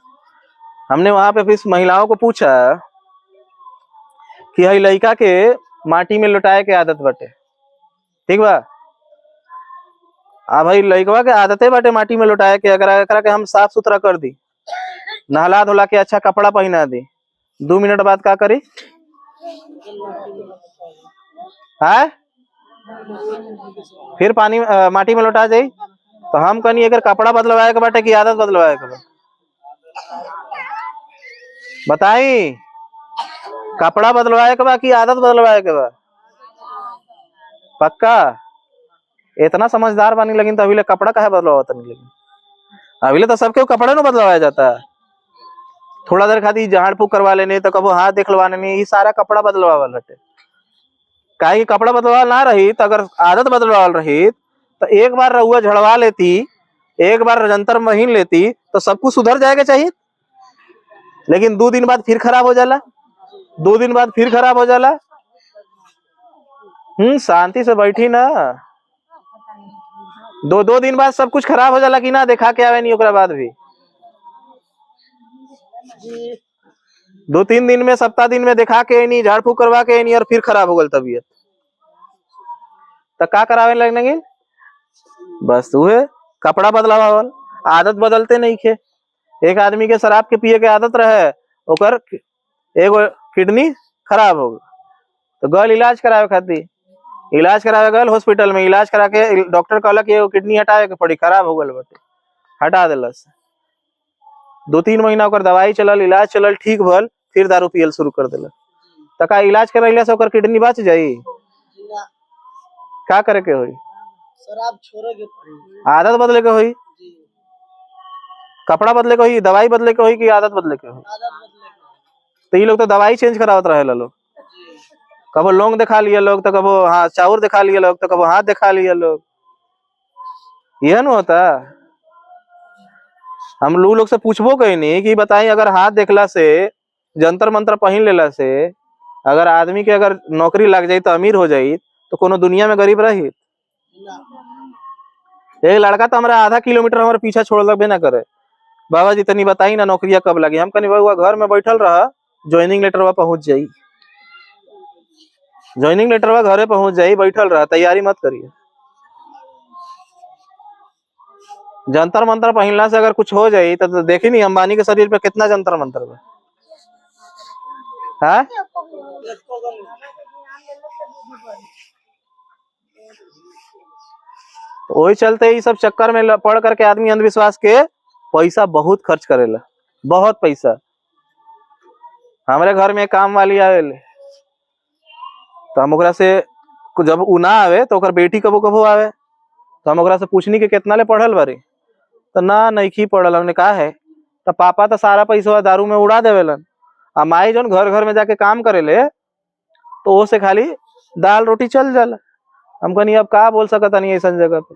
हमने वहां पे फिर महिलाओं को पूछा कि हई लड़का के माटी में लुटाए के आदत बटे, ठीक बा, भाई लड़कवा के आदतें बाटे माटी में लुटाए के, अगर एकरा के हम साफ सुथरा कर दी, नहला धुला के अच्छा कपड़ा पहना दी, 2 मिनट बाद का करी है, फिर पानी माटी में लौटा जाई। तो हम कहनी अगर कपड़ा बदलवाए के बाटे की आदत बदलवाए के बा, बताई? कपड़ा बदलवाए के बा की आदत बदलवाए के बा? पक्का? इतना समझदार बानी, लेकिन तो अभी कपड़ा काहे बदलवाता नहीं? लेकिन अभी तो सबके कपड़ा न बदलवाया जाता है, थोड़ा देर खाती झाड़ फूक करवा लेने, तो कबो हाथ दिखलवाने नहीं, ये सारा कपड़ा बदलवावल हटे। काहे कपड़ा बदलवाल ना रही तो अगर आदत बदलवाल रही तो एक बार रहुआ झड़वा लेती, एक बार जंतर महीन लेती, तो सब कुछ सुधर जाएगा चाहिए। लेकिन 2 दिन बाद फिर खराब हो जाला, 2 दिन बाद फिर खराब हो जाला। शांति से बैठी ना, 2 दिन बाद सब कुछ खराब हो जाला कि ना, देखा के आवे नहीं ओकरा बाद भी 2-3 दिन में, सप्ताह दिन में देखा के नहीं, झाड़ फूक करवा के नहीं, और फिर खराब हो गल तबीयत, तो का करावे लगेंगे? बस वह कपड़ा बदलावल, आदत बदलते नहीं खे। एक आदमी के शराब के पिए के आदत रहे, ओकर एगो किडनी खराब हो गई, तो गल इलाज करावे खातिर इलाज करावे गल हॉस्पिटल में, इलाज करा के डॉक्टर कहला कि किडनी हटावे के पड़ी, खराब हो गल बटे, हटा दिलस। 2-3 महीना ओकर दवाई चलल, इलाज चलल, ठीक भल, फिर दारू पियल शुरू कर दिलक। तो का इलाज करैला से ओकर किडनी बच जाई? ना का करे के होई? शराब छोड़े के पड़ी। आदत बदले के होई, जी कपड़ा बदले के होई, दवाई बदले के होई कि आदत बदले के होई? आदत बदले के। तो ये लोग तो दवाई चेंज करावत रहे लोग, जी कबो लौंग दिखा लिया लोग, तो कबो हाँ चाउर दिखा लिया लोग, तो कबो हाथ दिखा लिया लोग। यह न होता। हम लोग से पूछबो कहीं नहीं कि बताई अगर हाथ देखला से, जंतर मंतर पहन लेला से अगर आदमी के अगर नौकरी लग जाई तो अमीर हो जाई, तो कोनो दुनिया में गरीब रही? ना एक लड़का तो हमारा आधा किलोमीटर हमारे पीछा छोड़ लगबे ना करे, बाबा जी तनी बताई ना नौकरिया कब लगी। हम कनी बउआ घर में बैठल रह, ज्वाइनिंग लेटरवा पहुंच जाई, ज्वाइनिंग लेटरवा घरे पहुंच जाई, बैठल रह, तैयारी मत करिए। जंतर मंतर पहनला से अगर कुछ हो जाई तो देखी नहीं अंबानी के शरीर पे कितना जंतर मंतर बा, हाँ? इसको गम वही चलते ये सब चक्कर में पड़ करके आदमी अंधविश्वास के पैसा बहुत खर्च करेला, बहुत पैसा। हमारे घर में काम वाली आवेले तो हम ओकरा से, जब उ ना आवे तो ओकर बेटी कबो कबो आवे, तो हम ओकरा से पूछनी कि कितना ले पढ़ल बारी, तो ना नइखी पढ़ल। हमने कहा है तो पापा तो सारा पैसा दारू में उड़ा देवेलन, आ माई जौन घर घर में जाके काम करेले तो वो से खाली दाल रोटी चल जाला। हम कहनी अब का बोल सकता नहीं ऐसा जगह पे।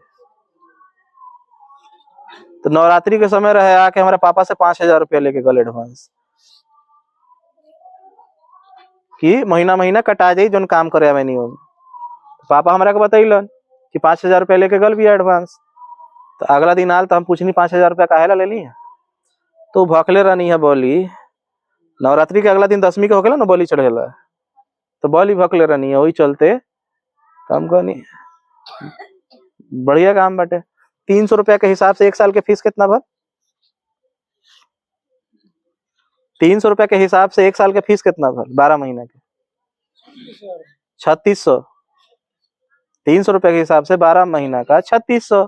तो नवरात्रि के समय रहे, आके हमारे पापा से 5,000 रुपया लेके गल एडवांस, कि महीना महीना कटा जाई जोन काम करे आवे नहीं। पापा हमरा के बतैलन कि 5,000 रुपया लेके गल भी एडवांस। तो अगला दिन आल तो हम पूछनी 5,000 रुपया काहे ला ले ली? तो भखले रहनी है बोली, नवरात्रि के अगला दिन 10वीं के होखेला ना बलि चढ़ेला, तो बलि भखले रहनी है, वही चलते तो हम कहनी बढ़िया काम बाटे। 300 रुपया के हिसाब से 1 साल के फीस कितना भर? 300 रुपया के हिसाब से 1 साल के फीस कितना भर? 12 महीना के 3600। 300 रुपया के हिसाब से 12 महीना का 3600।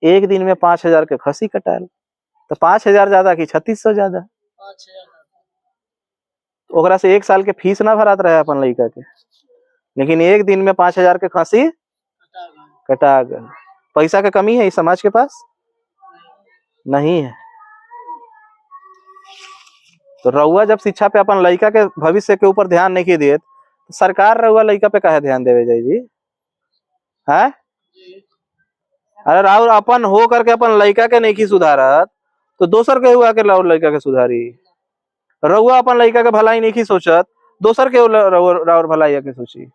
एक दिन में 5,000 के खसी कटाल, तो 5,000 ज्यादा कि 3600 ज्यादा? 5,000 ओकरा से 1 साल के फीस ना भरात रहे अपन लड़का के, लेकिन एक दिन में 5,000 के खसी कटा गए। पैसा के कमी है इस समाज के पास? नहीं है। तो रउआ जब शिक्षा पे अपन लड़का के भविष्य के ऊपर ध्यान नहीं दिए, तो सरकार रउआ लड़का पे काहे ध्यान देवे जाई जी? है? अरे राउर अपन हो करके अपन लड़का के नहीं सुधारत, तो दोसर के हुआ के राउर लड़का के सुधारी। रउआ अपन लड़का के भलाई नहीं सोचत, दोसर के राउर भलाई के सोची।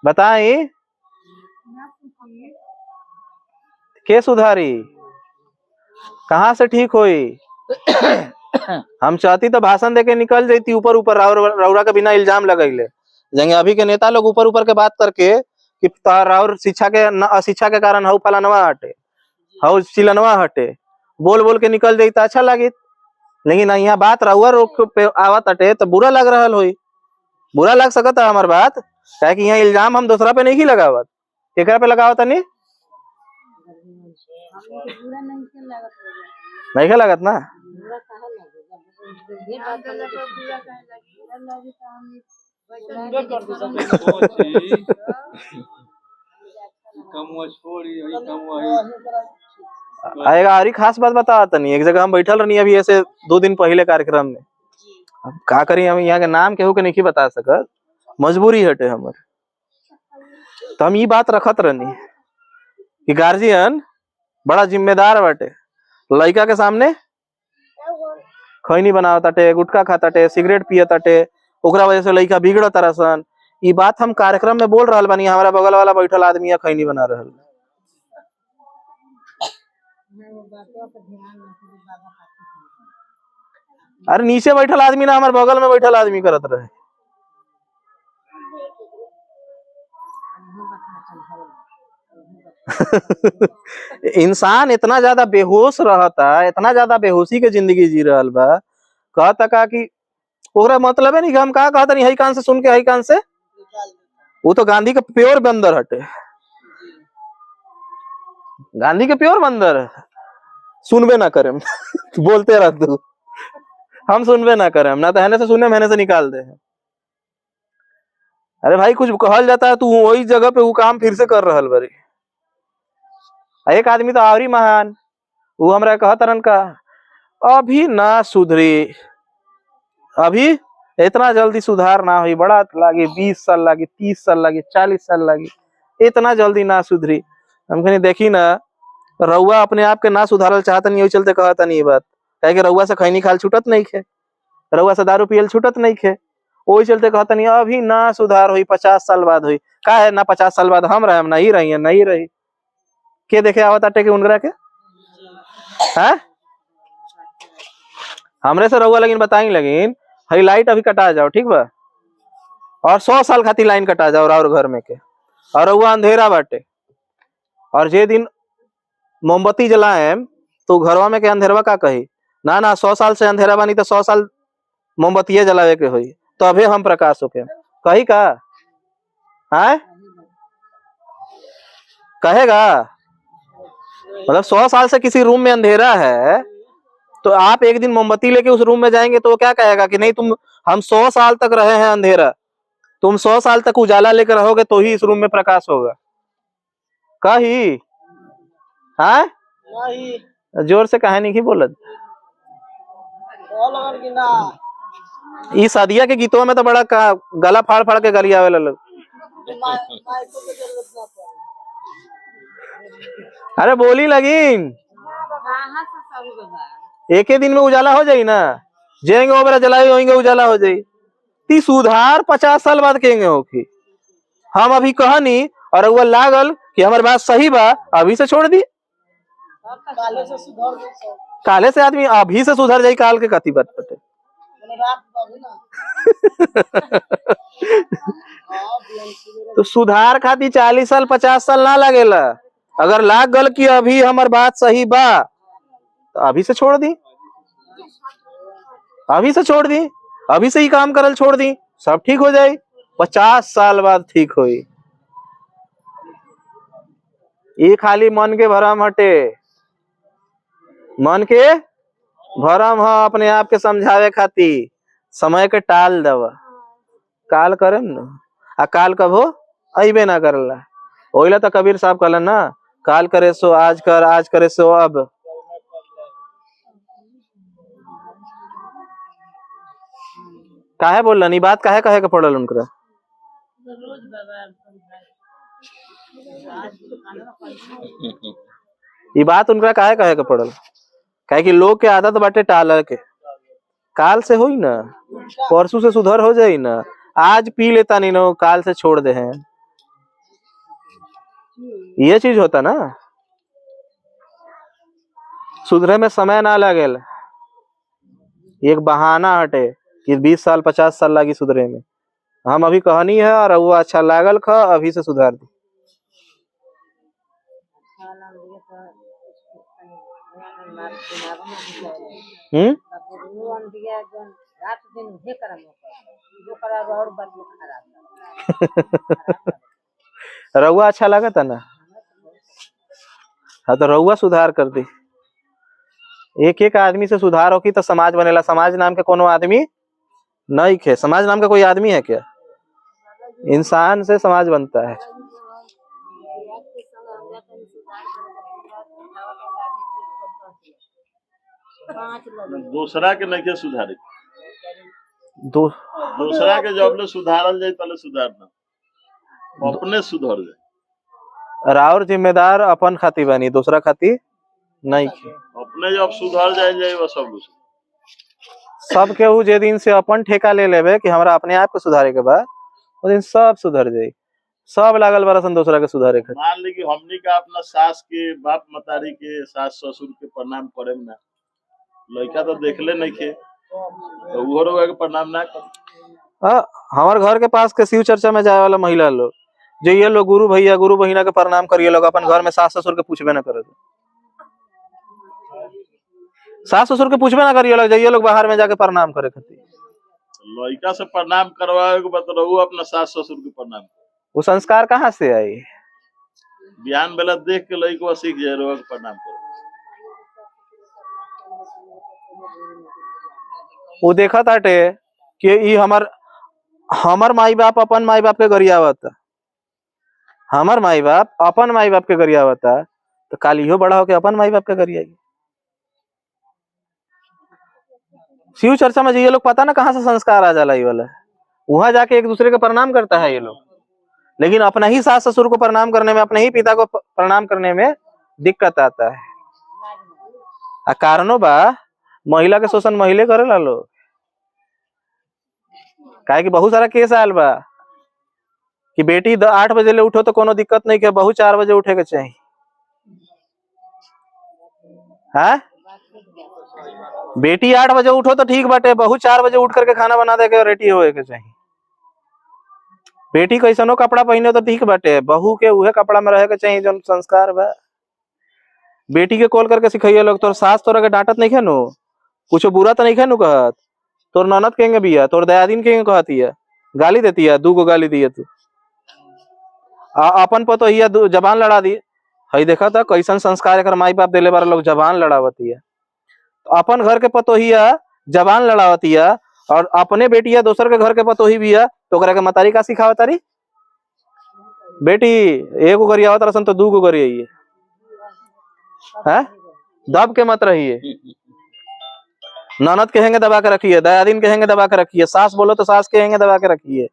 बताई के सुधारी? कहाँ से ठीक होई? हम चाहती तो भाषण देके निकल जाती ऊपर ऊपर, रउरा के बिना इल्जाम लगैले। जंगे अभी के नेता लोग ऊपर ऊपर के बात करके कि राउर शिक्षा के अशिक्षा के कारण हऊ फलानवा हटे, हऊ चिलनवा हटे, बोल बोल के निकल जाई तो अच्छा लगी। लेकिन यहाँ बात रउआ रोक पे आवत हटे तो बुरा लग रहा होई, बुरा लग सकता हमार बात, क्या कि यहाँ इल्जाम हम दूसरा पे नहीं लगावत, केकरा पे लगावत नहीं? नहीं लगत ना। आएगा और खास बात बता तनी, एक जगह हम बैठल रहनी अभी ऐसे 2 दिन पहले कार्यक्रम में। अब का करी, हम यहाँ के नाम केहू के नहीं बता सकत, मजबूरी हटे हमर। तो हम ये बात रखत रहनी कि गार्जियन बड़ा जिम्मेदार बाटे, लड़का के सामने खैनी बनावताटे, गुटखा खाताटे, सिगरेट पियताटे, ओकरा वजह से लड़का बिगड़त तरसन। ये बात हम कार्यक्रम में बोल रहा बानी, हमारा बगल वाला बैठल आदमी खैनी बना रहल। अरे नीचे बैठल आदमी ना, हमारे बगल में बैठल आदमी करत रहे। इंसान इतना ज्यादा बेहोश रहता, इतना ज्यादा बेहोशी के जिंदगी जी रहल बा, कहता का कि ओकरा मतलब है नहीं कि हम कहा कहता नहीं, हई कान से सुन के हई कान से निकाल देता। वो तो गांधी का प्योर बंदर हटे, गांधी के प्योर बंदर है। सुनबे ना करे बोलते रह तू, हम सुनबे ना करे, ना तो हैने से सुने मैंने से निकाल दे। अरे भाई कुछ कहल जाता है, तू वही जगह पे वो काम फिर से कर रहल बरी। एक आदमी तो आवरी महान, वो हमरा कहतरन का अभी ना सुधरी, अभी इतना जल्दी सुधार ना हुई, बड़ा लागी 20 साल लागी, 30 साल लागी, 40 साल लागी, इतना जल्दी ना सुधरी। हम कहीं देखी ना, रउआ अपने आप के ना सुधारल चाहता नहीं, चलते कहता नहीं बात, कहे कि रउआ से खैनी खाल छूटत नहीं खे, रउआ से दारू पियल छूटत नहीं खे, वही चलते कहता नहीं अभी ना सुधार हुई, 50 साल बाद हुई। का है ना 50 साल बाद हम रहे, नहीं रही है, नहीं रही के देखे आवत आटे के उनगरा के है हमरे से रउआ लगिन बताई लगिन, हई लाइट अभी कटा जाओ ठीक बा, और 100 साल खातिर लाइन कटा जाओ और घर में के, और रउआ अंधेरा बाटे, और जे दिन मोमबत्ती जलाए तो घरवा में के अंधेरवा का कही ना ना 100 साल से अंधेरा बानी तो 100 साल मोमबत्तिये जलावे के हुई, तो अभी हम प्रकाश होके कही का है कहेगा। मतलब 100 साल से किसी रूम में अंधेरा है, तो आप एक दिन मोमबत्ती लेके उस रूम में जाएंगे तो वो क्या कहेगा कि नहीं तुम, हम 100 साल तक रहे हैं अंधेरा, तुम 100 साल तक उजाला लेकर रहोगे तो ही इस रूम में प्रकाश होगा। कही है नहीं जोर से कहानी की बोलत। बोल अगर कि ना ई शादिया के गीतों में तो बड़ा गला फाड़ फाड़ के गली आवे लोग। माइको के जरूरत ना पड़े। अरे बोली लगिन एक ही दिन में उजाला हो जाई ना, जेंगे वो बेरा जलाई होंगे उजाला हो जाई। ती सुधार 50 साल बाद कहेंगे होगी। हम अभी कहनी और वो लागल कि हमारी बात सही बा, अभी से छोड़ दी, काले से सुधर दे सब। काले से आदमी अभी से सुधर जाई, काल के कति बात पटे मैंने रात बाबू ना हां बीएमसी तो सुधार खाती 40 साल 50 साल ना लगेला। अगर लाग गल कि अभी हमार बात सही बा तो अभी से छोड़ दी, अभी से छोड़ दी, अभी से ही काम करल छोड़ दी, सब ठीक हो जाए। 50 साल बाद ठीक होई। ये खाली मन के भरम हटे, मन के भरम है अपने आप के समझावे खाती, समय के टाल दवा, काल करम न आ काल कब हो अबे ना करला। ओइला तो कबीर साहब कहलन ना, काल करे सो आज कर, आज करे सो अब। काहे बोलन ई बात, काहे कहे के पड़ल उनकरा। ई बात उनकरा काहे कहे के पड़ल, काहे कि लोग के आदत बाटे टाल के, काल से होई ना, परसों से सुधर हो जाई ना, आज पी लेता नहीं नो काल से छोड़ दे हैं, ये चीज होता ना। सुधरे में समय ना लगेल, एक बहाना हटे कि 20 साल 50 साल लगी सुधरे में। हम अभी कहनी है और वो अच्छा लागल ख अभी से सुधार दी। रउआ अच्छा लगा था ना, हाँ तो रउआ सुधार कर दी। एक एक आदमी से सुधार होगी तो समाज बनेला। समाज नाम के कोनो आदमी नहीं खे, समाज नाम का कोई आदमी है क्या, इंसान से समाज बनता है। दूसरा के नहीं सुधारे, दूसरा के जब ले सुधारल जाए तले सुधारना, अपने सुधर जाए। राउर जिम्मेदार अपन खाती बनी, दूसरा खाती नहीं खे। अपने जब सुधर जाए वो सब केहू जे दिन से अपन ठेका ले लेवे कि हमरा अपने आप को सुधारे के बाद, वो दिन सब सुधर जाये। सब लागल बरसन दूसरा के सुधारे के। मान ली कि हमनी का अपना सास के, बाप मतारी के, सास ससुर के प्रणाम करे ना, लड़का तो देखले नहीं खे तो वो लोग के प्रणाम ना कर। हमारे घर के पास के शिव चर्चा में जाए वाला महिला लोग, जो ये लोग गुरु भैया गुरु बहिना के प्रणाम करिए, लोग अपन घर में सास ससुर के पूछबे ना करे, सास ससुर के पूछबे ना करिए लोग, जाइए लोग बाहर में जाके प्रणाम करे खातिर। लड़का से प्रणाम करवाए के बाद रहू अपना सास ससुर के प्रणाम करो। वो संस्कार कहाँ से आई? बिहान बेला देख के लड़का सीख जाए रोआ के प्रणाम करो। वो देखा ताटे कि ई हमर माई बाप अपन माई बाप के गरियावता, हमर माई बाप अपन माई बाप के गरियावता, तो काल इहो बड़ा होके अपन माई बाप के गरियाई। शिव चर्चा में ये लोग पता ना कहाँ से संस्कार आ जाला, ये वाला वहां जाके एक दूसरे के प्रणाम करता है ये लोग, लेकिन अपना ही सास ससुर को प्रणाम करने में, अपने ही पिता को प्रणाम करने में दिक्कत आता है। आ कारणों बा महिला के शोषण महिले करेला लोग, काहे कि बहुत सारा केस आयल बा कि बेटी 8 बजे ले उठो तो कोनो दिक्कत नहीं के, बहू 4 बजे उठे के चाहिए। हाँ, बेटी 8 बजे उठो तो ठीक बाटे, बहू 4 बजे उठ करके खाना बना दे के रेडी होए के चाहिए। बेटी कैसनो कपड़ा पहने तो ठीक बाटे, बहू के उहे कपड़ा में रहे के चाहिए जो संस्कार बा। बेटी के कॉल करके सिखाइए लोग, तोर सास तोरा के डांटत नहीं खेनु, कुछ बुरा तो नहीं खेनु कहत, तोर ननद कहेंगे बिया, तोर दयादीन कहेंगे कहती है, गाली देती है, 2 गो गाली दिए तू अपन पतो हिया जबान लड़ा दी। हई देखा था कैसन संस्कार एक माई बाप देले बार लोग, जबान लड़ावती है। तो अपन घर के पतोहिया जबान लड़ावती है और अपने बेटिया दोसर के घर के पतोही भी है, तो ओकरा के मतारी का सिखावत तारी? बेटी एगो गरियावत रसन तो 2 गो गरियाई है, दब के मत रहिए। ननद कहेंगे दबा के रखिए, दयादीन कहेंगे दबा के रखिए, सास बोलो तो सास कहेंगे दबा के रखिए,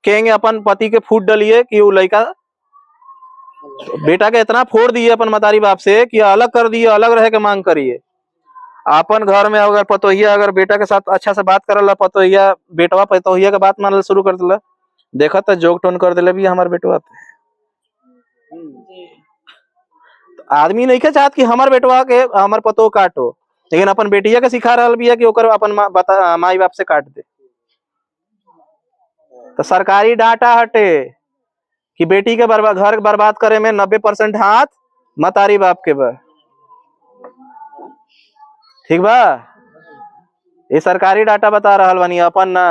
कहेंगे अपन पति के फूट डलिए कि वो लड़का बेटा के इतना फोड़ दिए अपन मतारी बाप से कि अलग कर दिए, अलग रह के मांग करिए। अपन घर में अगर पतोहिया अगर बेटा के साथ अच्छा से बात करल, पतोहिया बेटवा पतोहिया के बात मानल शुरू कर दिला, देखा तो जोक टोन कर दिले भी हमारे बेटवा पे। तो आदमी नहीं के चाहत कि हमार बेटवा के हमार पतो काटो, लेकिन अपन बेटिया के सिखा रहा भी है कि ओकर अपन माई बाप से काट दे। तो सरकारी डाटा हटे कि बेटी के घर बर्बाद करे में 90% हाथ मतारी बाप के बा। ठीक बा, ये सरकारी डाटा बता रहा बानी, अपन ना।